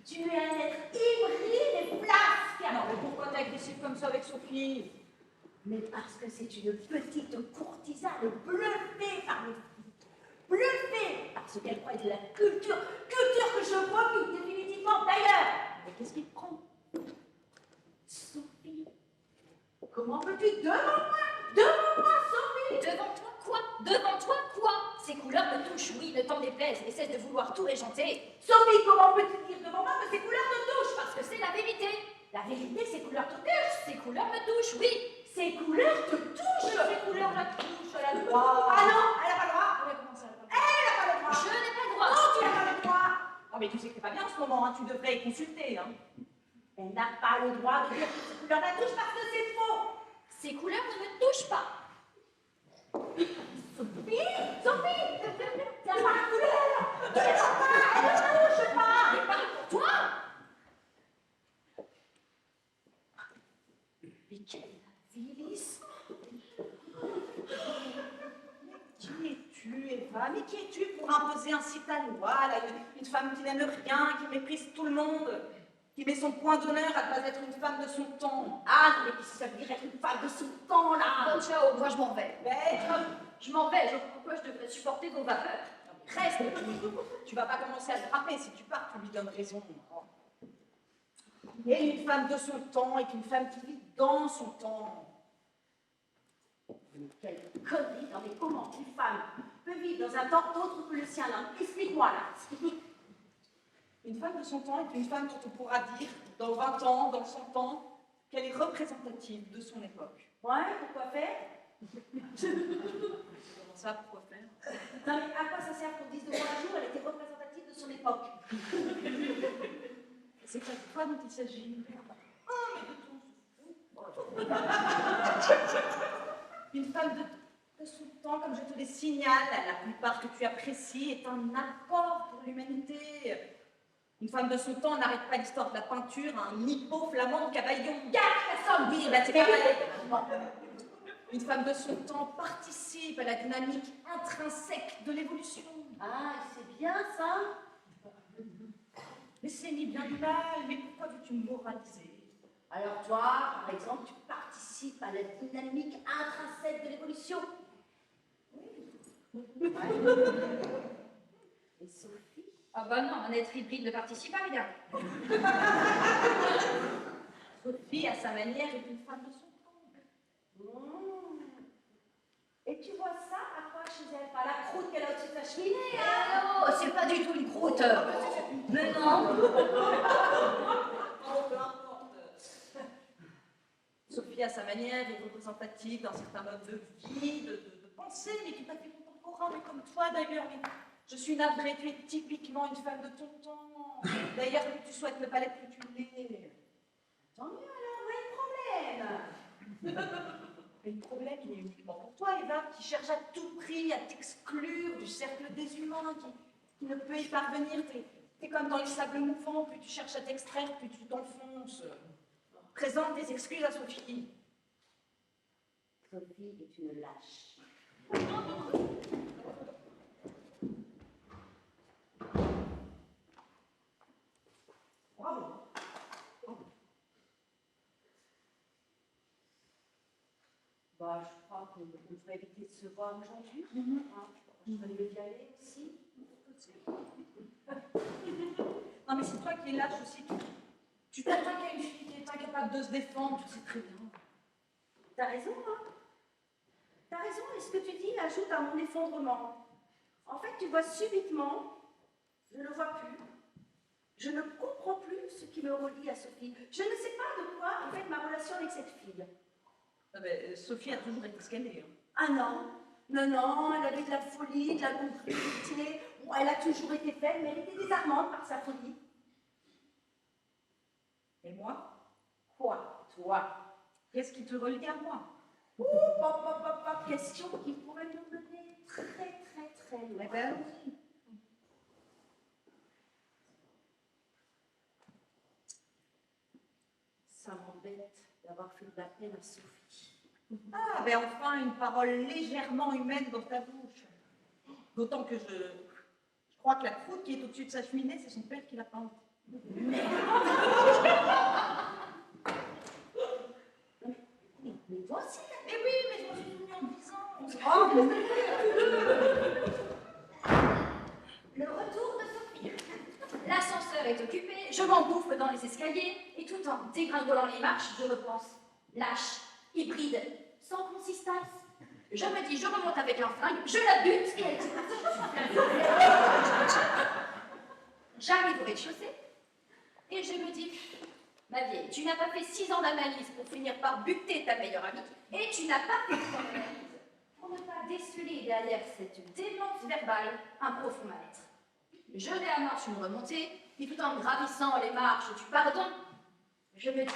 Tu es un être hybride et flasque. Non, mais pourquoi t'es agressive comme ça avec Sophie? Mais parce que c'est une petite courtisane bluffée par les filles. Bluffée parce qu'elle croit de la culture. Culture que je vomis définitivement d'ailleurs. Mais qu'est-ce qui te prend? Sophie, comment peux-tu devant moi, Sophie? Devant toi quoi? Devant toi quoi? Ces couleurs me touchent, oui, ne t'en déplaise, et cesse de vouloir tout régenter. Sophie, comment peux-tu dire devant moi que ces couleurs te touchent? Parce que c'est la vérité. La vérité, ces couleurs te touchent. Ces couleurs me touchent, oui. Ces couleurs te touchent. Ces couleurs la touchent, elle a le droit. Ah non, elle n'a pas le droit. Comment ça, elle a pas le droit? Elle n'a pas le droit. Je n'ai pas le droit. Non, tu n'as pas le droit. Ah, mais tu sais que c'est pas bien en ce moment, hein. Tu devrais consulter. Hein. Elle n'a pas le droit de dire que ces couleurs la touchent parce que c'est faux. Ces couleurs ne me touchent pas. Sophie, tiens pas la couleur. Tu ne vois pas, elle ne touche pas. Mais parle pour toi. Mais quel avilisme. Qui es-tu, Eva? Mais qui es-tu pour imposer ainsi ta loi, là, une femme qui n'aime rien, qui méprise tout le monde, qui met son point d'honneur à ne pas être une femme de son temps? Ah, mais qu'est-ce que ça veut dire être une femme de son temps, là? Bon, ciao, moi je m'en vais. Mais Je m'en vais, pourquoi je devrais supporter vos vapeurs? reste, tu vas pas commencer à le frapper. Si tu pars, tu lui donnes raison. Et une femme de son temps est une femme qui vit dans son temps. Quelle connerie, non mais comment une femme peut vivre dans un temps autre que le sien, là? Explique-moi, là. Une femme de son temps est une femme dont on pourra dire, dans 20 ans, dans 100 ans, qu'elle est représentative de son époque. Ouais, pourquoi faire? Comment ça, pourquoi faire? Non mais à quoi ça sert qu'on dise de moi un jour, elle était représentative de son époque? C'est pas de toi dont il s'agit. Oh, mais de tout. Une femme de son temps, comme je te le signale, la plupart que tu apprécies, est un apport pour l'humanité. Une femme de son temps n'arrête pas l'histoire de la peinture, un hippo flamand cavaillon. Personne! Oui, bah c'est pareil. Une femme de son temps participe à la dynamique intrinsèque de l'évolution. Ah, c'est bien ça? Mais c'est ni bien ni mal, mais pourquoi veux-tu me moraliser? Alors toi, par exemple, tu participes à la dynamique intrinsèque de l'évolution. Oui. Et Sophie? Ah bah non, un être hybride ne participe pas, évidemment. Sophie, à sa manière, est une femme de son temps. Et tu vois ça à quoi chez elle? Pas la croûte qu'elle a au-dessus de sa cheminée, hein? Ah non, c'est pas du tout une croûte. Mais non. Oh, peu importe. Sophie, à sa manière, est représentative d'un certain mode de vie, de pensée, mais tout à fait contemporain, mais comme toi d'ailleurs. Mais je suis navrée, tu es typiquement une femme de ton temps. D'ailleurs, que tu souhaites ne pas l'être, que tu l'es. Tant mieux alors, où est le problème? Mais le problème, il est uniquement pour toi, Eva, qui cherche à tout prix à t'exclure du cercle des humains, qui ne peut y parvenir. T'es comme dans les sables mouvants, plus tu cherches à t'extraire, plus tu t'enfonces. Présente des excuses à Sophie. Sophie est une lâche. Bravo. Bah, je crois qu'on devrait éviter de se voir aujourd'hui. Hein, je vais mieux y aller aussi. Non, mais c'est toi qui es lâche aussi. Tu t'attaques à une fille qui est incapable de se défendre, tu sais très bien. T'as raison, hein? T'as raison, et ce que tu dis ajoute à mon effondrement. En fait, tu vois, subitement, je ne vois plus. Je ne comprends plus ce qui me relie à Sophie. Je ne sais pas de quoi est faite ma relation avec cette fille. Ah ben, Sophie a toujours été ce qu'elle est. Hein. Ah non, non, elle avait de la folie, de la complicité. Bon, elle a toujours été faible, mais elle était désarmante par sa folie. Et moi? Quoi, toi? Qu'est-ce qui te relie à moi? Question qui pourrait nous mener très loin. Eh ben oui. Ça m'embête d'avoir fait de la peine à Sophie. Ah, ben enfin, une parole légèrement humaine dans ta bouche. D'autant que je crois que la croûte qui est au-dessus de sa cheminée, c'est son père qui l'a peinte. Mais toi aussi, Mais oui, mais je m'en suis souvenue en 10 ans. oh, Le retour de Sophie. L'ascenseur est occupé, je m'engouffre dans les escaliers et tout en dégringolant les marches, je repense. Lâche, hybride, sans consistance. Je me dis, je remonte avec un flingue, je la bute et elle tire. J'arrive au rez-de-chaussée et je me dis, ma vieille, tu n'as pas fait 6 ans d'analyse pour finir par buter ta meilleure amie et tu n'as pas fait 6 ans d'analyse pour ne pas déceler derrière cette démence verbale un profond mal-être. Je réamorce une remontée et tout en gravissant les marches du pardon, je me dis,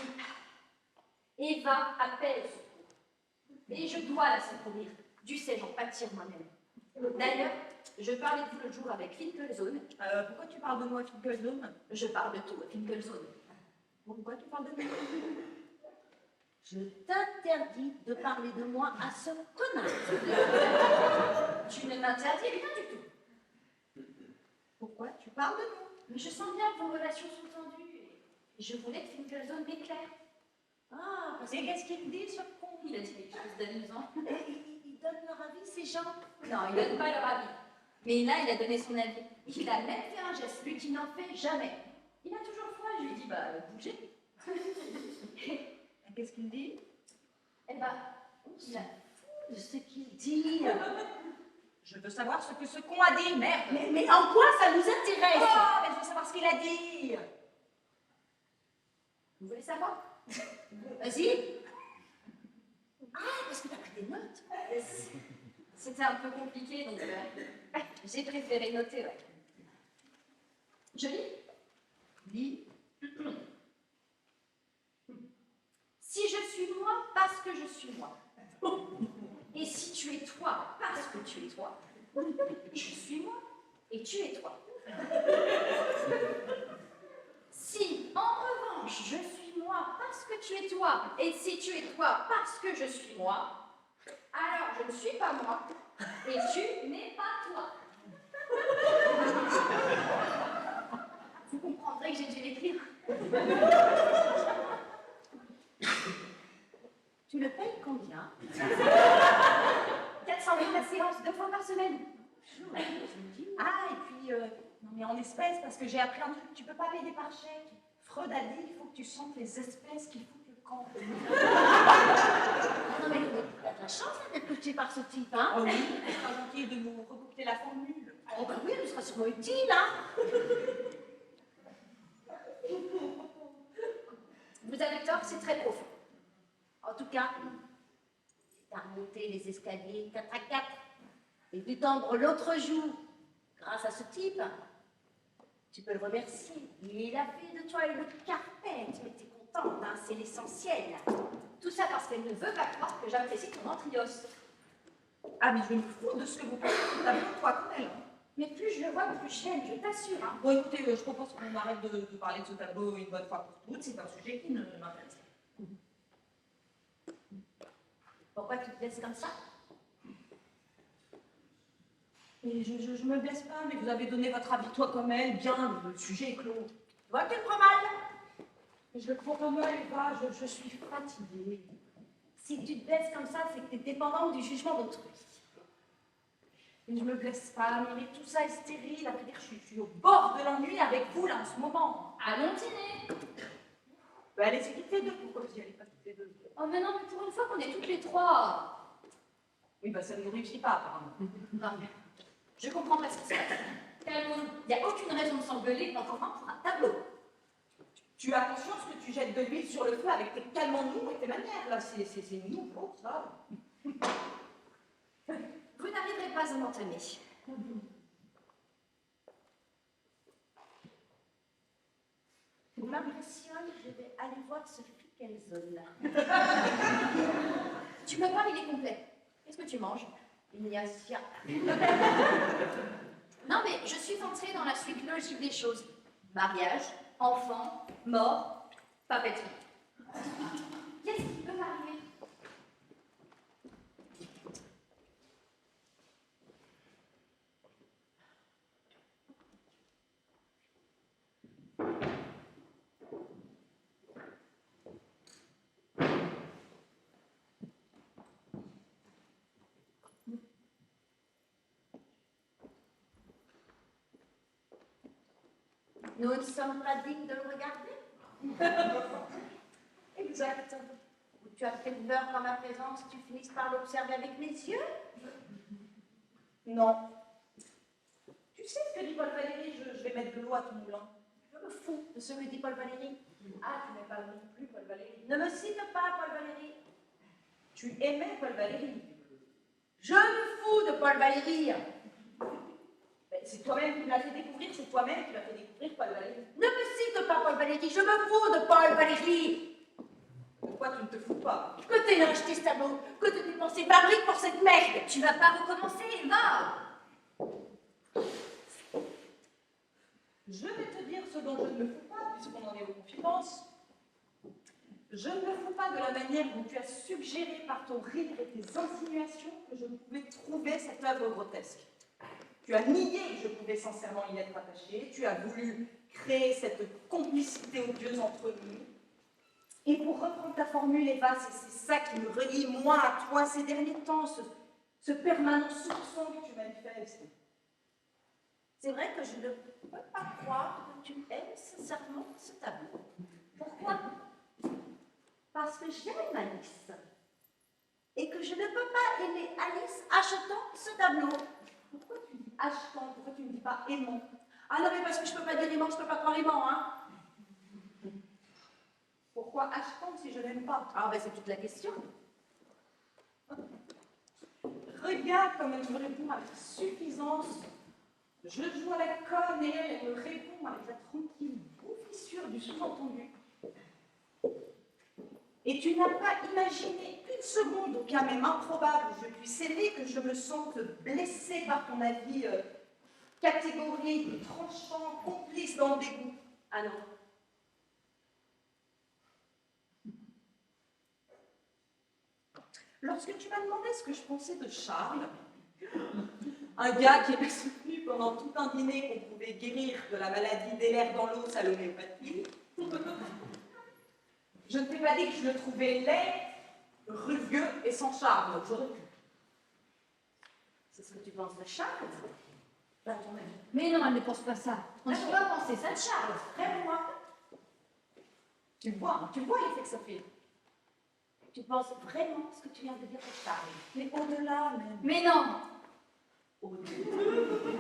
Eva appelle au secours. Et je dois la secourir. Dussé-je en pâtir moi-même. D'ailleurs, je parlais de vous le jour avec Finkelzone. Pourquoi tu parles de moi, Finkelzone? Je parle de tout, Finkelzone. Pourquoi tu parles de moi? je t'interdis de parler de moi à ce connard. Tu ne m'interdis rien du tout. Pourquoi tu parles de nous? Mais je sens bien que vos relations sont tendues. Et je voulais que Finkelzone m'éclaire. Ah, parce Et que qu'est-ce qu'il dit, ce con? Il a dit quelque chose d'amusant. ils donnent leur avis, ces gens. Non, il ne donne pas leur avis. Mais là, il a donné son avis. Il a même fait un geste, lui qui n'en fait jamais. Il a toujours froid, je lui dis, bah, bougez. Et qu'est-ce qu'il dit? Eh ben, il a De ce qu'il dit. Je veux savoir ce que ce con a dit, merde! Mais en quoi ça nous intéresse? Oh, mais je veux savoir ce qu'il a dit! Vous voulez savoir? Vas-y. Ah, parce que t'as pris des notes. C'était un peu compliqué, donc j'ai préféré noter, ouais. Je lis? Lis. Si je suis moi parce que je suis moi. Et si tu es toi parce que tu es toi. Je suis moi et tu es toi. Si, en revanche, je suis moi parce que tu es toi, et si tu es toi parce que je suis moi, alors je ne suis pas moi, et tu n'es pas toi. Vous comprendrez que j'ai dû l'écrire. Tu le payes combien? 400 000 la séance, 2 fois par semaine. Ah, et puis, non mais en espèces, parce que j'ai appris un truc, tu peux pas payer par chèque. Freud a dit, il faut que tu sentes les espèces qui foutent le camp. Non, mais t'as de la chance hein, d'être coaché par ce type, hein? Oh oui, c'est pas gentil de nous reboucler la formule. Oh, bah oui, elle sera sûrement utile, hein? Vous avez tort, c'est très profond. En tout cas, t'as remonté les escaliers 4 à 4 et dû tendre l'autre joue grâce à ce type. Tu peux le remercier. Il a fait de toi une carpette, mais t'es contente, hein, c'est l'essentiel. Tout ça parce qu'elle ne veut pas croire que j'apprécie ton antrios. Ah, mais je me fous de ce que vous pensez tout à l'heure, toi, comme elle. Hein. Mais plus je le vois, plus je l'aime, je t'assure. Hein. Bon, écoutez, je propose qu'on arrête de parler de ce tableau une bonne fois pour toutes. C'est un sujet qui ne m'intéresse pas. Pourquoi tu te laisses comme ça? Et je me blesse pas, mais vous avez donné votre avis, toi comme elle, bien, le sujet est clos. Tu vois qu'elle prend mal? Je le prends pas mal, Eva, je suis fatiguée. Si tu te blesses comme ça, c'est que t'es dépendante du jugement d'autrui. Et je me blesse pas, mais tout ça est stérile. À vrai dire, je suis au bord de l'ennui avec vous, là, en ce moment. Allons dîner. Bah, allez-y toutes les deux, pourquoi vous y allez pas toutes les deux? Oh mais non, mais pour une fois qu'on est toutes les trois. Oui, bah ça ne nous réussit pas, apparemment. Non mais, je comprends pas ce qui se passe. Calmons-nous. Il n'y a aucune raison de s'engueuler, encore moins pour un tableau. Tu as conscience que tu jettes de l'huile sur le feu avec tes calmons-nous et tes manières, là. C'est nouveau, ça. Vous n'arriverez pas à m'entamer. Tu m'impressionnes, je vais aller voir ce Finkelzone. Tu me parles, il est complet. Qu'est-ce que tu manges? Il n'y a rien. Non mais je suis entrée dans la suite logique des choses. Mariage, enfant, mort, papeterie. Qu'est-ce qui peut m'arriver? Nous ne sommes pas dignes de le regarder. Exact. Ou tu as fait peur qu'en ma présence, tu finisses par l'observer avec mes yeux? Non. Tu sais ce que dit Paul Valéry, je vais mettre de l'eau à ton moulin. Je me fous de ce que dit Paul Valéry. Ah, tu n'aimes pas non plus Paul Valéry. Ne me cite pas Paul Valéry. Tu aimais Paul Valéry. Je me fous de Paul Valéry. Ben, c'est toi-même qui me l'as fait découvrir, c'est toi-même qui m'as fait découvrir Paul Valéry. Ne me cite pas Paul Valéry. Je me fous de Paul Valéry. De quoi tu ne te fous pas? Que t'es acheté ce tableau? Que t'es dépensé fabrique pour cette merde? Tu vas pas recommencer, va. Je vais te dire ce dont je ne me fous pas, puisqu'on en est aux confidences. Je ne me fous pas de la manière dont tu as suggéré par ton rire et tes insinuations que je pouvais trouver cette œuvre grotesque. Tu as nié que je pouvais sincèrement y être attachée, tu as voulu créer cette complicité odieuse entre nous. Et pour reprendre ta formule, Eva, c'est ça qui me relie, moi, à toi, ces derniers temps, ce permanent soupçon que tu manifestes. C'est vrai que je ne peux pas croire que tu aimes sincèrement ce tableau. Pourquoi? Parce que j'aime Alice. Et que je ne peux pas aimer Alice achetant ce tableau. Pourquoi tu dis achetant? Pourquoi tu ne dis pas aimant? Ah non, mais parce que je ne peux pas dire aimant, je ne peux pas croire aimant, hein. Pourquoi achetant si je n'aime pas? Ah ben c'est toute la question. Regarde comme elle me répond avec suffisance. Je joue à la conne et elle me répond avec la tranquille bouffissure du sous-entendu. Et tu n'as pas imaginé une seconde, au cas même improbable où je puisse aimer, que je me sente blessée par ton avis catégorique, tranchant, complice dans le dégoût. Ah non. Lorsque tu m'as demandé ce que je pensais de Charles, un gars qui m'a soutenu pendant tout un dîner qu'on pouvait guérir de la maladie des nerfs dans l'os à l'homéopathie, je ne t'ai pas dit que je le trouvais laid, rugueux et sans charme, donc j'aurais pu. C'est ce que tu penses de Charles? À ton avis. Mais non, elle ne pense pas ça. On ne peut pas penser ça de Charles. Vraiment. Tu vois l'effet que ça fait. Tu penses vraiment ce que tu viens de dire de Charles? Mais au-delà même. Mais non. Au-delà,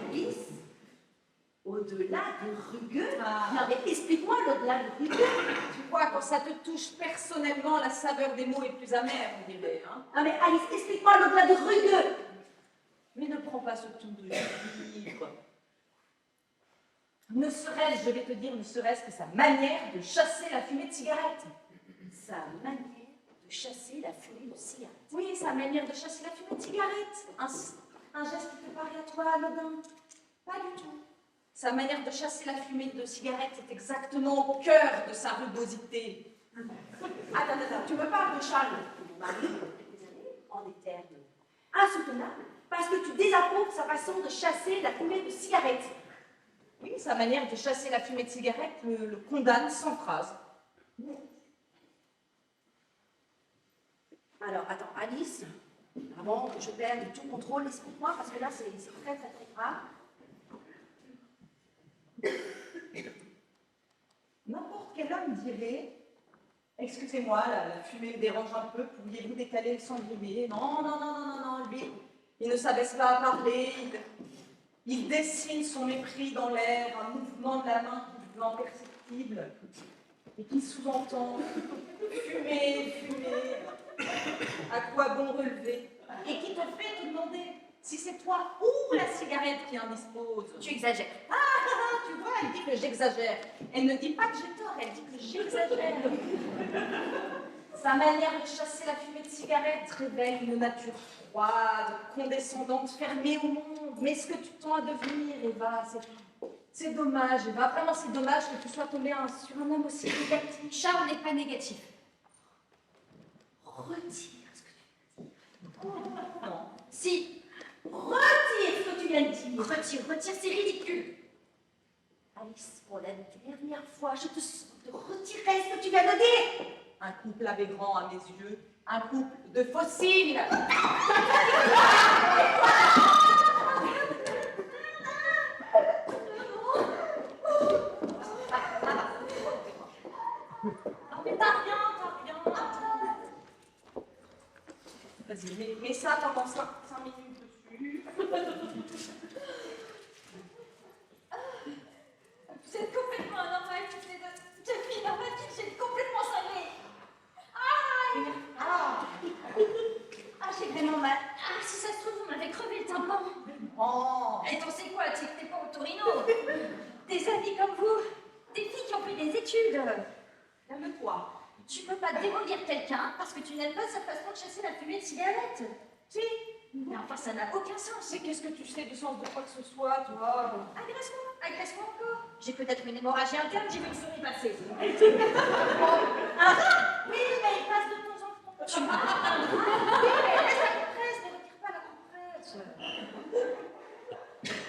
Alice? Au-delà du rugueux? Ah. Non, mais explique-moi l'au-delà du rugueux. Tu vois, quand ça te touche personnellement, la saveur des mots est plus amère, on dirait. Hein. Non, mais Alice, explique-moi l'au-delà du rugueux. Mais ne prends pas ce ton de livre. Ne serait-ce, je vais te dire, ne serait-ce que sa manière de chasser la fumée de cigarette. Sa manière de chasser la fumée de cigarette. Oui, sa manière de chasser la fumée de cigarette. Un geste qui te paraît à toi anodin. Pas du tout. Sa manière de chasser la fumée de cigarette est exactement au cœur de sa rugosité. Attends, tu me parles de Charles, mon mari, depuis des années, en des termes insoutenables, parce que tu désapprouves sa façon de chasser la fumée de cigarette. Oui, sa manière de chasser la fumée de cigarette le condamne sans phrase. Alors, attends, Alice, avant que je perde tout contrôle, explique-moi, parce que là, c'est très, très, très grave. N'importe quel homme dirait « Excusez-moi, la fumée me dérange un peu, pourriez-vous décaler le cendrier ?» Non, lui, il ne s'abaisse pas à parler, il dessine son mépris dans l'air, un mouvement de la main qui devient imperceptible et qui sous-entend « Fumer, à quoi bon relever ?» et qui te fait te demander si c'est toi ou la cigarette qui indispose. Tu exagères. Tu vois, elle dit que j'exagère. Elle ne dit pas que j'ai tort, elle dit que j'exagère. Sa manière de chasser la fumée de cigarette révèle une nature froide, condescendante, fermée au monde. Mais ce que tu tends à devenir, Eva, c'est dommage, Eva. Vraiment, c'est dommage que tu sois tombée sur un homme aussi négatif. Charles n'est pas négatif. Retire ce que tu viens de dire. Non. Si. Retire ce que tu viens de dire. Retire, c'est ridicule. Alice, pour la dernière fois, je te sens de retirer ce que tu viens de dire. Un couple avec grand à mes yeux, un couple de fossiles. Vas-y, mets ça pendant 5 minutes dessus. Vous êtes complètement anormal, toutes les deux. Cette fille dans ma vie, j'ai complètement cinglée. Ah, j'ai vraiment mal. Ah, si ça se trouve, vous m'avez crevé le tympan. Oh. Et t'en sais quoi, tu sais que t'es pas au Torino. Des amis comme vous, des filles qui ont fait des études. Calme-toi. Tu peux pas démolir quelqu'un parce que tu n'aimes pas sa façon de chasser la fumée de cigarette. Si. Mais enfin, ça n'a aucun sens. Mais qu'est-ce que tu sais du sens de quoi que ce soit, toi? Agresse-moi encore. J'ai peut-être une hémorragie interne, j'ai vu une souris passer. Oui, mais il passe de temps en temps. Oui, mais laisse la compresse, ne retire pas la compresse.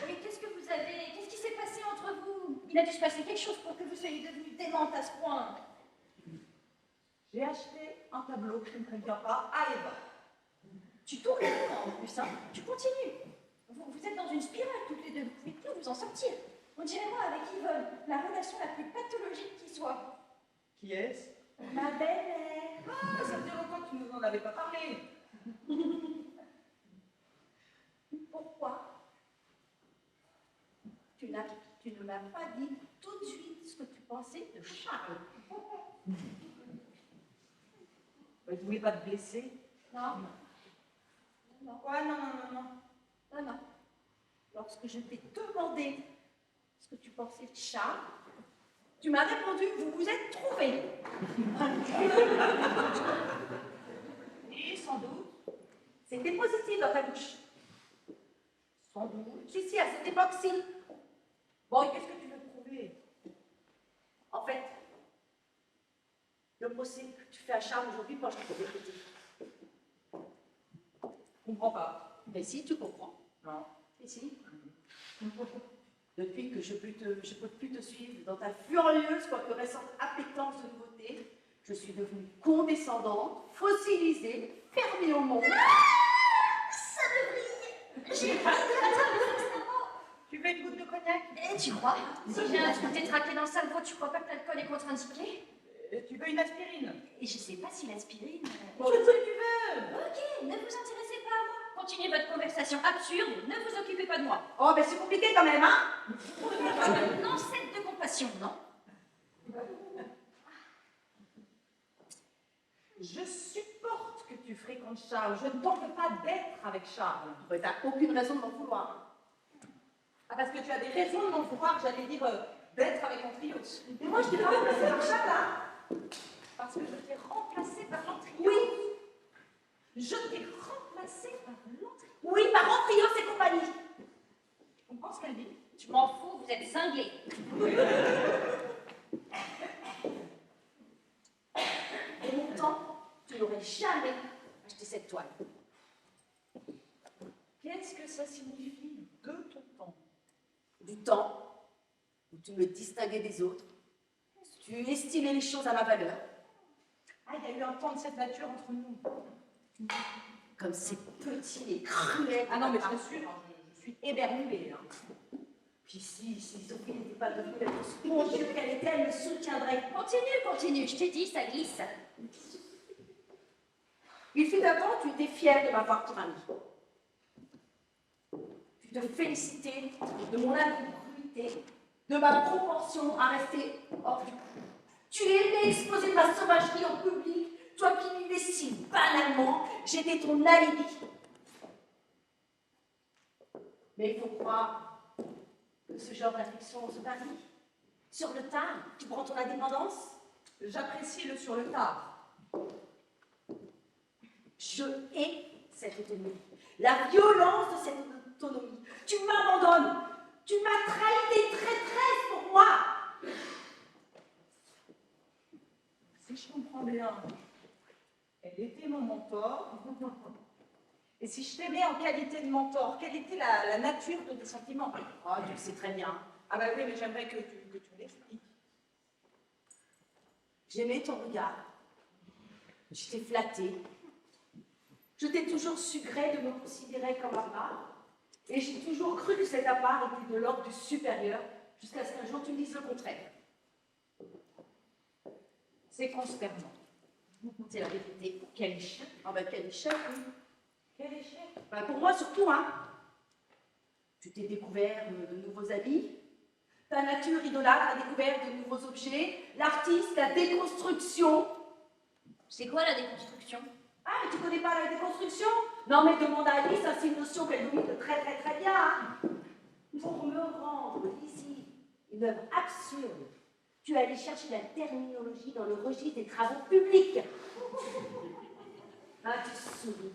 Oui, qu'est-ce que vous avez? Qu'est-ce qui s'est passé entre vous? Il a dû se passer quelque chose pour que vous soyez devenue démente à ce point. J'ai acheté un tableau qui ne convient pas à Eva. Tu tournes en plus, hein. Tu continues. Vous êtes dans une spirale toutes les deux, vous pouvez plus vous en sortir. On dirait moi avec Yvonne, la relation la plus pathologique qui soit. Qui est-ce? Ma belle-mère. Ah, ça fait longtemps que tu nous en avais pas parlé. Pourquoi tu ne m'as pas dit tout de suite ce que tu pensais de Charles. Je voulais pas te blesser. Non. Non. Quoi? Non. Non, non. Lorsque je t'ai demandé ce que tu pensais de Charles, tu m'as répondu, vous vous êtes trouvés. Et sans doute. C'était positif dans ta bouche. Sans doute. Si, à cette époque-ci. Bon, et qu'est-ce que tu veux prouver? En fait, le procès que tu fais à Charles aujourd'hui, moi je te répéter. Je comprends pas. Mais si, tu comprends. Non. Et si. Depuis que je peux plus te suivre dans ta furieuse, quoique récente appétence de nouveauté, je suis devenue condescendante, fossilisée, fermée au monde. Ça me brille. J'ai pas Tu veux une goutte de cognac? Et tu crois? Si j'ai un truc détraqué dans le cerveau, tu crois pas que l'alcool est contre-indiqué? Tu veux une aspirine? Et je sais pas si l'aspirine... Bon, ce que tu veux. Ok, ne vous intéressez pas à moi. Continuez votre conversation absurde, ne vous occupez pas de moi. Oh, ben c'est compliqué quand même, hein? Non, c'est de compassion, non? Je supporte que tu fréquentes Charles. Je ne t'en veux pas d'être avec Charles. Ben, t'as aucune raison de m'en vouloir. Ah, parce que tu as des raisons de m'en vouloir, j'allais dire d'être avec mon trio. Mais moi, je t'ai pas remplacé par Charles, hein? Parce que je t'ai remplacé par l'entrée. Oui. Je t'ai remplacé par l'entrée. Oui, par Antrios et compagnie. Tu comprends ce qu'elle dit? Je m'en fous, vous êtes cinglés. Et mon temps, tu n'aurais jamais acheté cette toile. Qu'est-ce que ça signifie de ton temps? Du temps où tu me distinguais des autres, tu estimais les choses à ma valeur. Ah, il y a eu un temps de cette nature entre nous. Comme c'est petit et cruel. Ah non, mais je suis éberluée. Hein. Puis si Sophie n'était pas devenue la grosse spongieux qu'elle était, elle me soutiendrait. Continue, je t'ai dit, ça glisse. Il fut un temps où tu étais fière de m'avoir pour amie. Tu te félicitais de mon incongruité, de ma propension à rester hors du coup. Tu aimais exposer ma sauvagerie en public, toi qui vivais si banalement, j'étais ton alibi. Mais il faut croire que ce genre d'affection se parie. Sur le tard, tu prends ton indépendance. J'apprécie le sur le tard. Je hais cette autonomie, la violence de cette autonomie. Tu m'abandonnes, tu m'as trahi, t'es traîtresse pour moi. Si je comprends bien, elle était mon mentor. Et si je t'aimais en qualité de mentor, quelle était la nature de tes sentiments? Oh, tu le sais très bien. Ah bah oui, mais j'aimerais que tu me l'expliques. J'aimais ton regard. Je t'ai flatté. Je t'ai toujours su gré de me considérer comme à part. Et j'ai toujours cru que cet appart était de l'ordre du supérieur, jusqu'à ce qu'un jour tu me dises le contraire. C'est consternant. C'est la vérité. Quel échec. Ah ben quel échec, oui. Quel échec? Ben, pour moi surtout, hein. Tu t'es découvert de nouveaux amis, ta nature idolâtre a découvert de nouveaux objets, l'artiste, la déconstruction. C'est quoi la déconstruction? Ah, mais tu connais pas la déconstruction? Non, mais demande à Alice, ça, c'est une notion qu'elle domine très très très bien. Hein. Pour me rendre ici une œuvre absurde, tu es allé chercher la terminologie dans le registre des travaux publics. Ah, tu souris.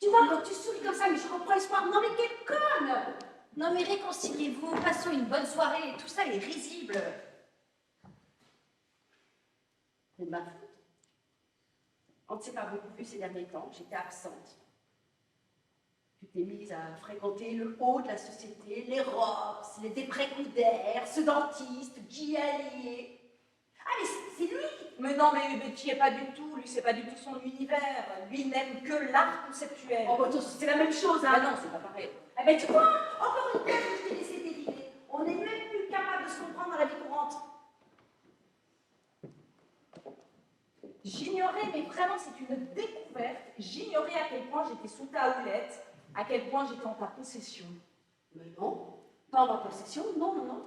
Tu vois, quand tu souris comme ça, mais je reprends espoir. Non, mais quelle conne! Non mais réconciliez-vous, passons une bonne soirée, tout ça est risible. C'est de ma faute. On ne s'est pas beaucoup vu ces derniers temps, j'étais absente. Tu t'es mise à fréquenter le haut de la société, les robes, les déprécoudaires, ce dentiste, Guy Allier. Ah, mais c'est lui! Mais non, mais tu n'y es pas du tout. Lui, c'est pas du tout son univers. Lui, il n'aime que l'art conceptuel. Oh, bah, c'est la même chose, hein! Ah non, c'est pas pareil. Eh ben, tu vois, encore une fois, je t'ai laissé dériver. On n'est même plus capable de se comprendre dans la vie courante. J'ignorais, mais vraiment, c'est une découverte. J'ignorais à quel point j'étais sous ta houlette, à quel point j'étais en ta possession. Mais non, pas en ma possession, non, non, non.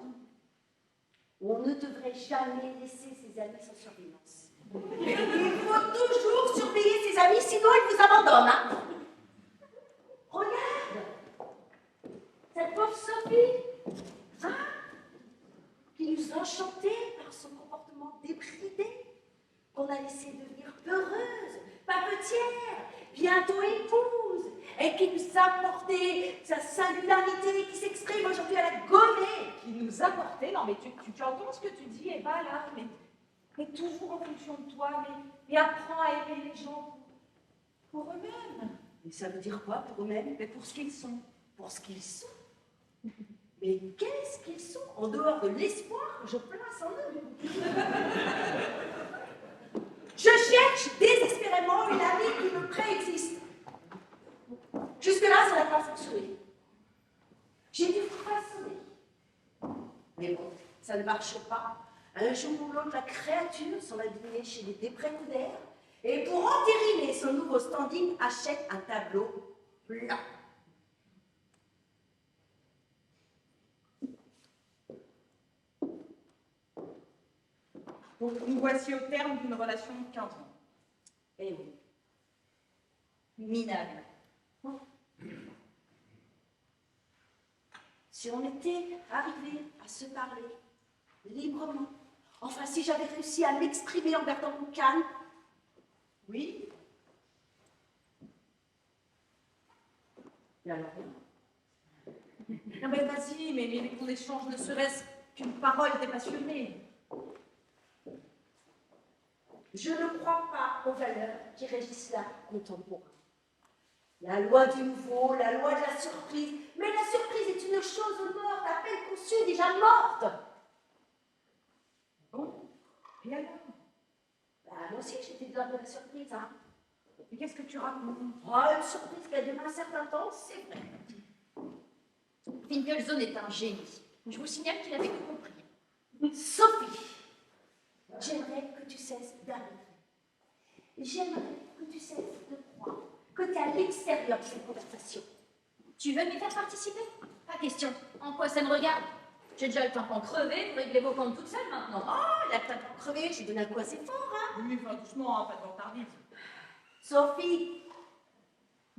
On ne devrait jamais laisser ses amis sans surveillance. Il faut toujours surveiller ses amis, sinon ils vous abandonnent. Hein. Regarde, cette pauvre Sophie, hein, qui nous enchantait par son comportement débridé, qu'on a laissé devenir peureuse, papetière, bientôt épouse, et qui nous a apporté sa singularité qui s'exprime aujourd'hui à la gommée. Qui nous a porté. Non, mais tu entends ce que tu dis, Eva, là, mais toujours en fonction de toi, mais apprends à aimer les gens pour eux-mêmes. Et ça veut dire quoi pour eux-mêmes? Mais pour ce qu'ils sont. Pour ce qu'ils sont. Mais qu'est-ce qu'ils sont en dehors de l'espoir que je place en eux? Je cherche désespérément une amie qui me préexiste. Jusque-là, ça n'a pas fonctionné. J'ai dû façonner. Mais bon, ça ne marche pas. Un jour ou l'autre, la créature s'en va dîner chez les déprécoudaires et pour entériner son nouveau standing, achète un tableau blanc. Nous voici au terme d'une relation de 15 ans. Eh oui. Minable. Si on était arrivé à se parler librement, enfin si j'avais réussi à m'exprimer en gardant mon calme, oui. Et alors Non, mais vas-y, mais qu'on échange ne serait-ce qu'une parole dépassionnée. Je ne crois pas aux valeurs qui régissent l'art contemporain. La loi du nouveau, la loi de la surprise. Mais la surprise est une chose morte, à peine conçue, déjà morte. Bon, et alors? Bah, moi aussi, j'étais de l'ordre de la surprise. Hein. Mais qu'est-ce que tu racontes? Oh, une surprise qui a duré un certain temps, c'est vrai. Finkelsohn est un génie. Je vous signale qu'il avait tout compris. Sophie, j'aimerais que tu cesses d'arriver. J'aimerais que tu cesses de croire que tu es à l'extérieur de cette conversation. Tu veux m'y faire participer? Pas question. En quoi ça me regarde? J'ai déjà le temps pour en crever, vous réglez vos comptes toute seule maintenant. Oh, la tête en crevé, j'ai donné un coup assez fort, hein. Oui, enfin, doucement, hein, pas devant tardif. Sophie,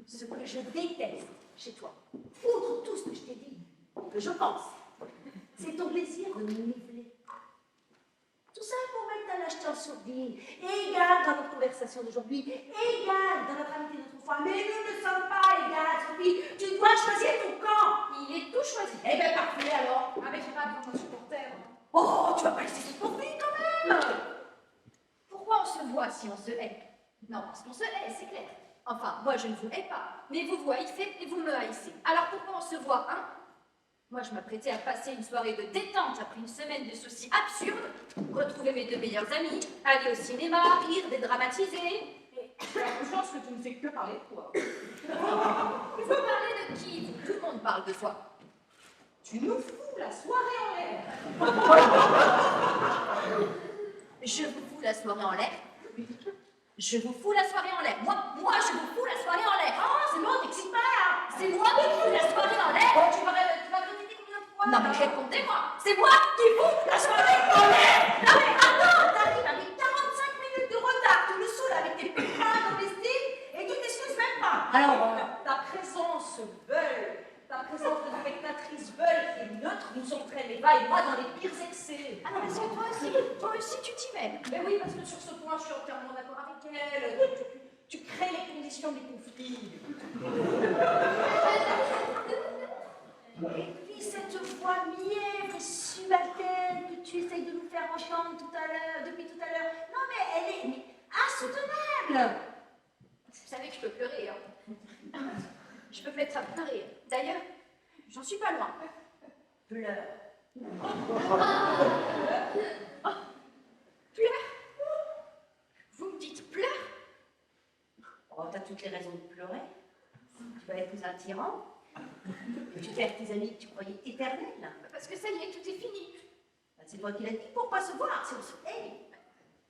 ce que je déteste chez toi, outre tout ce que je t'ai dit, que je pense, c'est ton plaisir de me niveler. Tout ça pour mettre ta lâcheté en sourdine, égale dans notre conversation d'aujourd'hui, égale dans notre amitié d'autrefois. Mais nous ne sommes pas égales, Sophie. Tu dois choisir ton camp. Il est tout choisi. Eh bien, parfait alors. Ah, mais j'ai pas besoin de supporter. Oh, tu vas pas laisser cette Sophie quand même. Pourquoi on se voit si on se hait? Non, parce qu'on se hait, c'est clair. Enfin, moi je ne vous hais pas, mais vous vous haïssez et vous me haïssez. Alors pourquoi on se voit, hein? Moi je m'apprêtais à passer une soirée de détente après une semaine de soucis absurdes, retrouver mes deux meilleurs amis, aller au cinéma, rire, dédramatiser. J'ai la conscience que tu ne fais que parler de toi. Vous parlez de qui? Vous, tout le monde parle de toi. Tu nous fous la soirée en l'air. Je vous fous la soirée en l'air. Je vous fous la soirée en l'air. Moi, je vous fous la soirée en l'air. Oh, c'est bon, Non mais répondez-moi, c'est moi qui vous la soirée enlève. Non mais attends, t'arrives avec 45 minutes de retard, tu me saoules avec tes putains domestiques et tu t'excuses même pas. Alors, ta présence veule, ta présence de spectatrice veule et neutre nous entraîne, Eva et moi, dans les pires excès. Ah non mais c'est toi aussi tu t'y mêles. Mais oui, parce que sur ce point, je suis entièrement d'accord avec elle. Tu crées les conditions des conflits. Et puis cette voix mièvre et subalterne que tu essayes de nous faire entendre depuis tout à l'heure. Non mais elle est insoutenable. Vous savez que je peux pleurer, hein. Je peux me mettre à pleurer. D'ailleurs, j'en suis pas loin. Pleure. Pleure? Vous me dites pleure? Oh, t'as toutes les raisons de pleurer. Tu vas épouser un tyran. Et tu perds tes amis que tu croyais éternels. Parce que ça y est, tout est fini. Ben, c'est toi qui l'as dit pour pas se voir, si on se hait.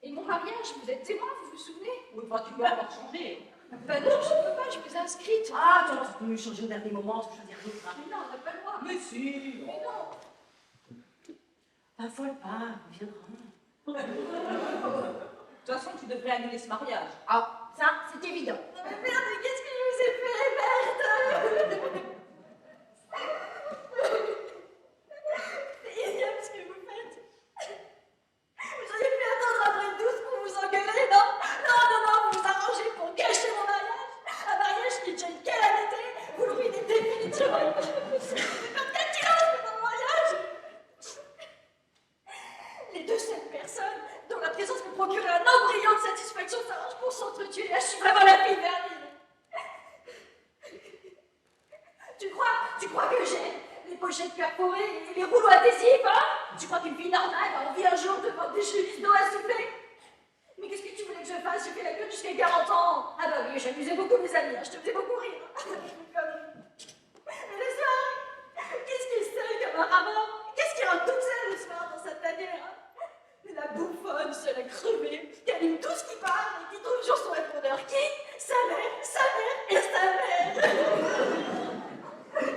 Et mon mariage, vous êtes témoin, vous vous souvenez? Oui, enfin, tu peux encore changer. Ben non, je ne peux pas, je vous ai inscrite. Ah, tu peux changer au dernier moment, tu peux choisir d'autres. Hein. Mais non, on n'a pas le droit. Mais si. Mais non. T'affole pas, on reviendra. De toute façon, tu devrais annuler ce mariage. Ah, ça, c'est évident. Non mais merde, qu'est-ce que je vous ai fait, merde? C'est ignoble ce que vous faites. Vous auriez pu attendre après 12 pour vous engueuler, non? Non, vous vous arrangez pour gâcher mon mariage. Un mariage qui tient une calamité, vous le ruinez définitivement. C'est pas de quel tirage pour mon mariage? Les deux seules personnes dont la présence me procurait un embryon de satisfaction s'arrangent pour s'entretuer. Là, je suis vraiment la fille vernie. Tu crois que j'ai les pochettes perforées et les rouleaux adhésifs, hein? Tu crois qu'une fille normale a envie un jour de vendre des chemises d'eau à souffler? Mais qu'est-ce que tu voulais que je fasse? J'ai fait la queue jusqu'à 40 ans. Ah bah oui, j'amusais beaucoup mes amis, hein. Je te faisais beaucoup rire. Mais le soir, qu'est-ce qui est seul comme un rameau? Qu'est-ce qui rentre toute seule le soir dans sa tanière? Mais la bouffonne, seule à crever, qui allume tout ce qui parle et qui trouve sur son répondeur qui? Sa mère et sa mère. Ne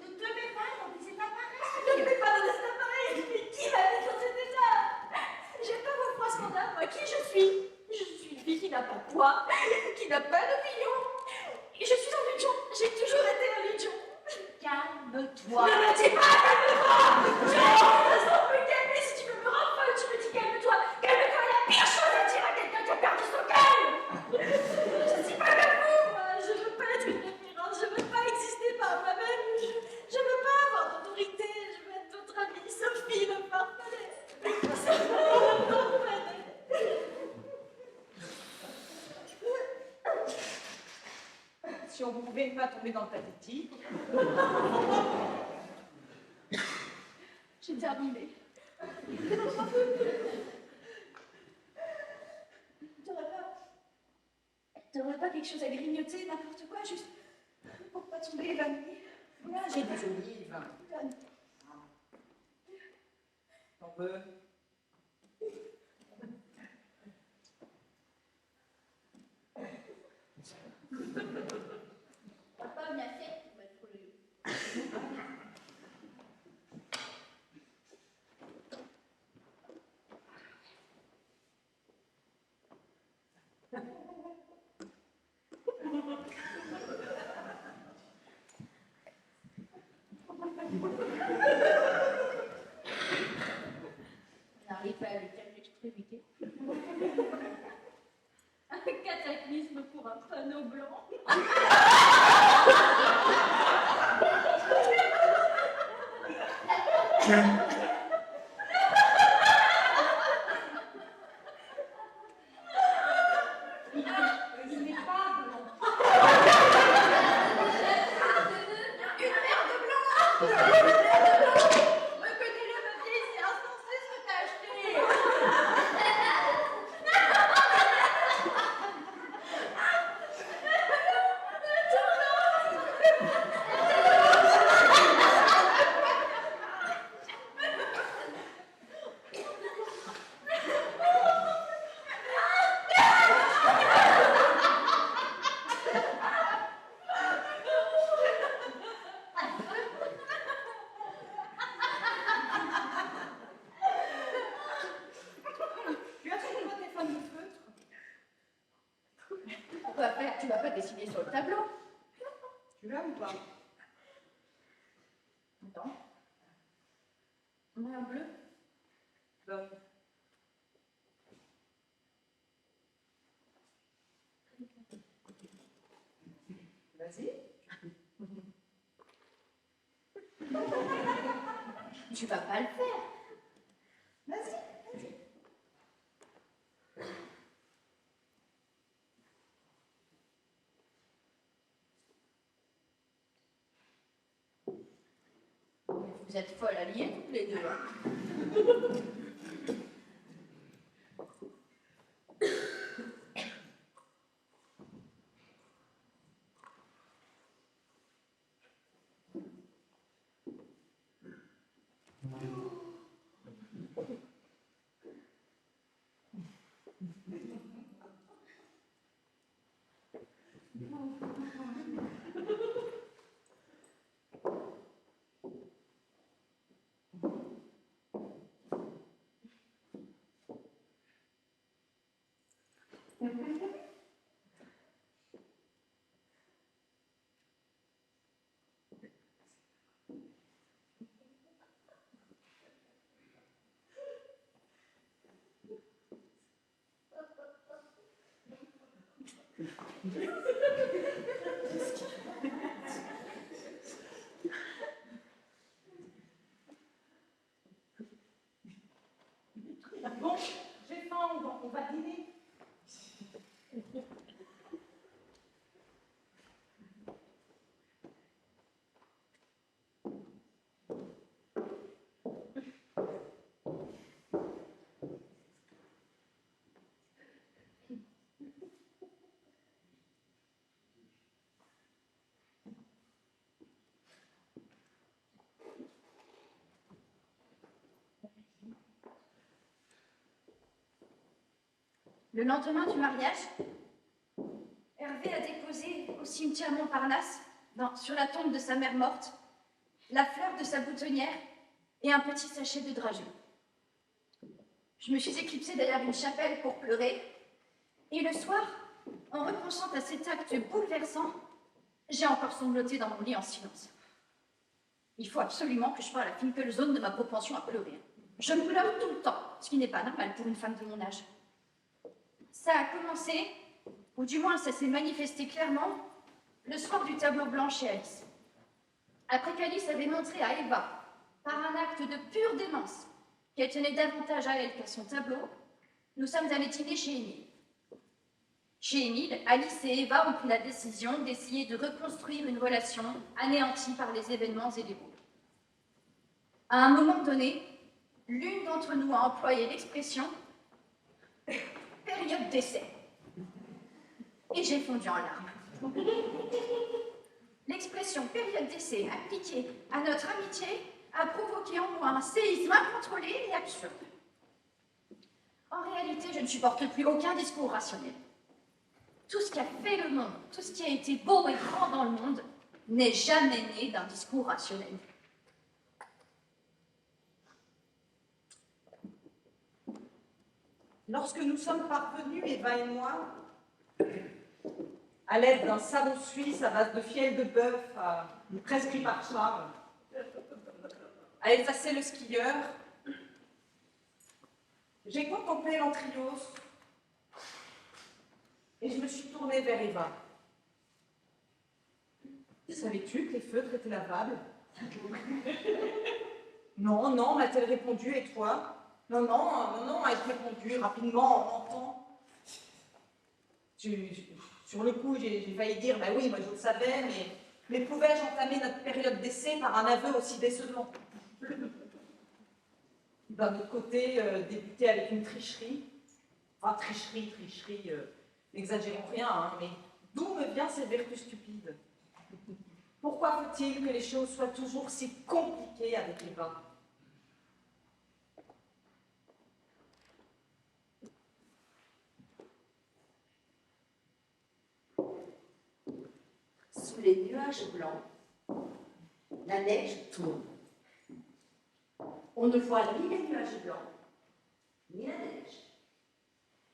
te mets pas dans cet appareil. Je ne vais pas dans cet appareil, mais qui m'a mis dans cet état? J'ai pas vos froids scandales, moi, qui je suis? Je suis une fille qui n'a pas de poids, qui n'a pas d'opinion. Et je suis un luchon, j'ai toujours été un luchon. Calme-toi. Ne me dis pas calme-toi! Je ne sens plus calmer, si tu veux me rendre folle, tu me dis calme-toi. Calme-toi est la pire chose à dire à quelqu'un qui a perdu son calme. Je ne suis pas comme vous, moi. Je veux pas être une référence, je veux pas exister par moi-même. Je veux pas avoir d'autorité, je veux être votre amie, Sophie le parfait. Sophie le parfait. Si on pouvait pas tomber dans le pathétique. J'ai terminé. T'aurais pas quelque chose à grignoter, n'importe quoi, juste pour pas tomber évanouie? Là, j'ai des olives. T'en veux? Papa m'a fait pour mettre le... N'arrive pas à lui faire l'extrémité. Un cataclysme pour un panneau blanc. Il n'est pas blanc. Une mer de blanc! Une mer de blanc! Reconnais-le, ma vieille, c'est insensé ce que t'as acheté! Tu vas pas dessiner sur le tableau. Tu l'as ou pas? Attends. On a un bleu. Donne. Vas-y. Tu vas pas le faire. Vas-y. Vous êtes folles alliées toutes les deux. Hein. Bon, j'ai faim, on va dîner. Le lendemain du mariage, Hervé a déposé au cimetière Montparnasse, sur la tombe de sa mère morte, la fleur de sa boutonnière et un petit sachet de dragée. Je me suis éclipsée derrière une chapelle pour pleurer, et le soir, en repensant à cet acte bouleversant, j'ai encore sangloté dans mon lit en silence. Il faut absolument que je parle à Finkelzone de ma propension à pleurer. Je pleure tout le temps, ce qui n'est pas normal pour une femme de mon âge. Ça a commencé, ou du moins ça s'est manifesté clairement, le soir du tableau blanc chez Alice. Après qu'Alice avait montré à Eva, par un acte de pure démence, qu'elle tenait davantage à elle qu'à son tableau, nous sommes allés dîner chez Émile. Chez Émile, Alice et Eva ont pris la décision d'essayer de reconstruire une relation anéantie par les événements et les mots. À un moment donné, l'une d'entre nous a employé l'expression « période d'essai ». Et j'ai fondu en larmes. L'expression « période d'essai » appliquée à notre amitié a provoqué en moi un séisme incontrôlé et absurde. En réalité, je ne supporte plus aucun discours rationnel. Tout ce qui a fait le monde, tout ce qui a été beau et grand dans le monde, n'est jamais né d'un discours rationnel. Lorsque nous sommes parvenus, Eva et moi, à l'aide d'un savon suisse à base de fiel de bœuf, prescrit par Charles, à effacer le skieur, j'ai contemplé l'anthriose et je me suis tournée vers Eva. Savais-tu que les feutres étaient lavables? Non, non, m'a-t-elle répondu, et toi? Non, non, non, a-t-elle répondu rapidement en mentant. Sur le coup, j'ai failli dire, bah oui, moi je le savais, mais pouvais-je entamer notre période d'essai par un aveu aussi décevant? D'un autre côté, débuter avec une tricherie, enfin tricherie, n'exagérons rien, hein, mais d'où me vient cette vertu stupide? Pourquoi faut-il que les choses soient toujours si compliquées avec Eva? Sous les nuages blancs, la neige tombe. On ne voit ni les nuages blancs, ni la neige,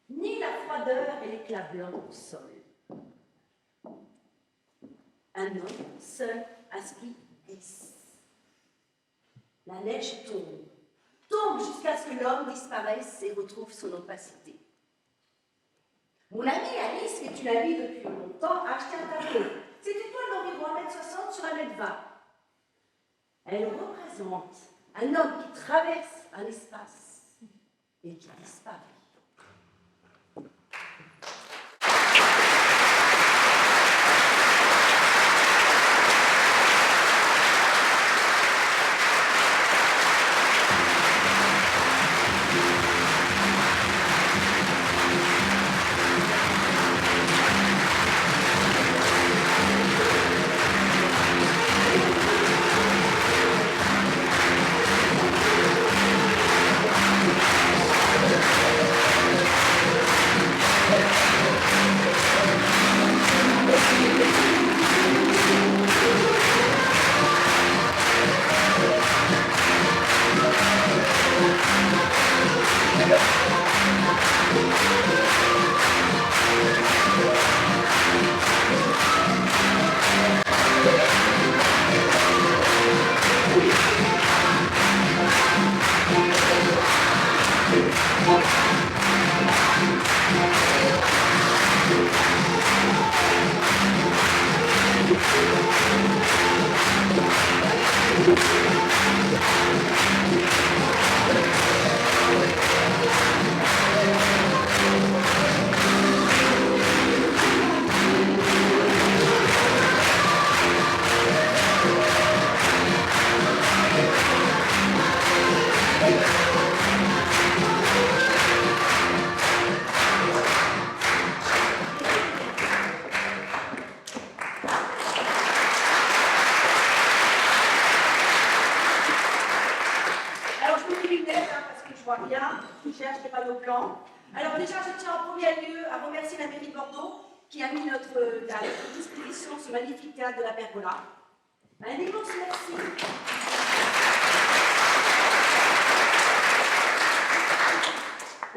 ni la froideur et l'éclat blanc au sol. un homme seul à ce qui glisse. La neige tombe jusqu'à ce que l'homme disparaisse et retrouve son opacité. Mon amie Alice, qui est une amie depuis longtemps, a acheté un tableau. C'est une toile d'environ 1,60 m sur 1,20 m. Elle représente un homme qui traverse un espace et qui disparaît. Alors déjà, je tiens en premier lieu à remercier la mairie de Bordeaux qui a mis à disposition ce magnifique théâtre de la Pergola. Un immense merci.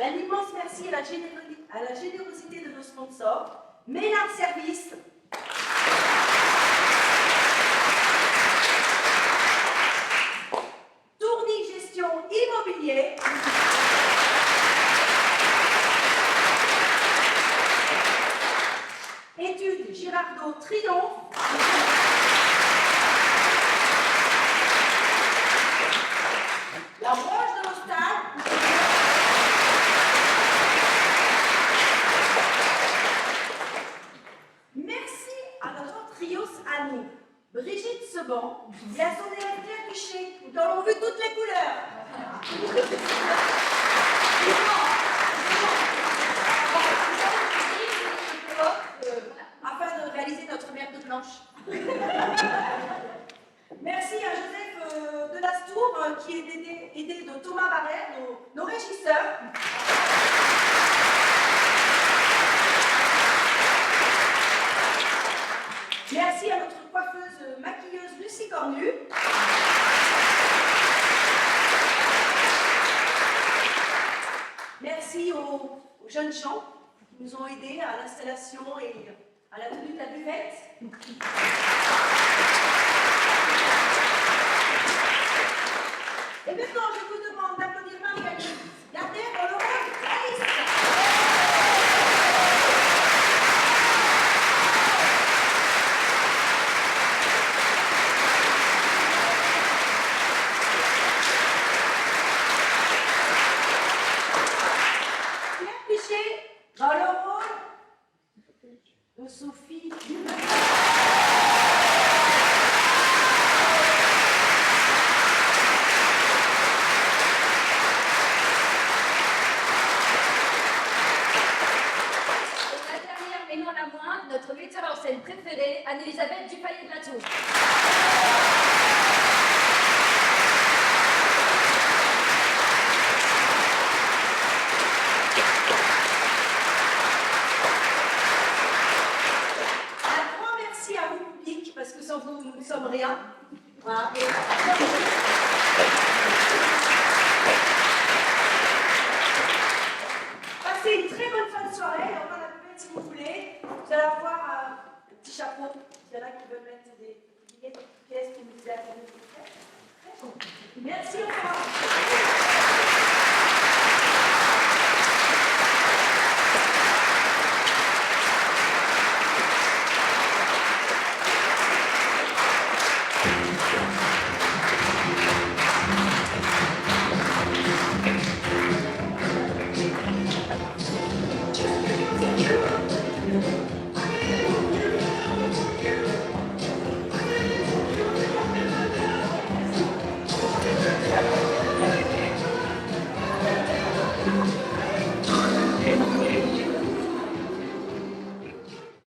Un immense merci à la générosité de nos sponsors, Ménard Service, Tourny Gestion Immobilier, Études Girardot Triomphe, La Roche de l'Hostal, merci à notre trios à nous, Brigitte Seban et à son élève Pierre Bichet, nous avons vu toutes les couleurs. Afin de réaliser notre merde blanche. Merci à Joseph Delastour qui est aidé de Thomas Barrère, nos régisseurs. Merci à notre coiffeuse maquilleuse Lucie Cornu. Merci aux jeunes gens qui nous ont aidés à l'installation et à la tenue de la buvette. Et maintenant, je vous demande d'applaudir Marie-Alice Gardner pour le rôle d'Alice. Pierre Pichet dans le rôle de Sophie. Notre metteur en scène préférée, Anne-Elisabeth Dupayet de la Tour. Un grand merci à vous, public, parce que sans vous, nous ne sommes rien. Voilà. Passez une très bonne fin de soirée. On va la buvette si vous voulez. Vous allez avoir un petit chapeau. S'il y en a qui veulent mettre des pièces qui nous disent à la Merci, au revoir.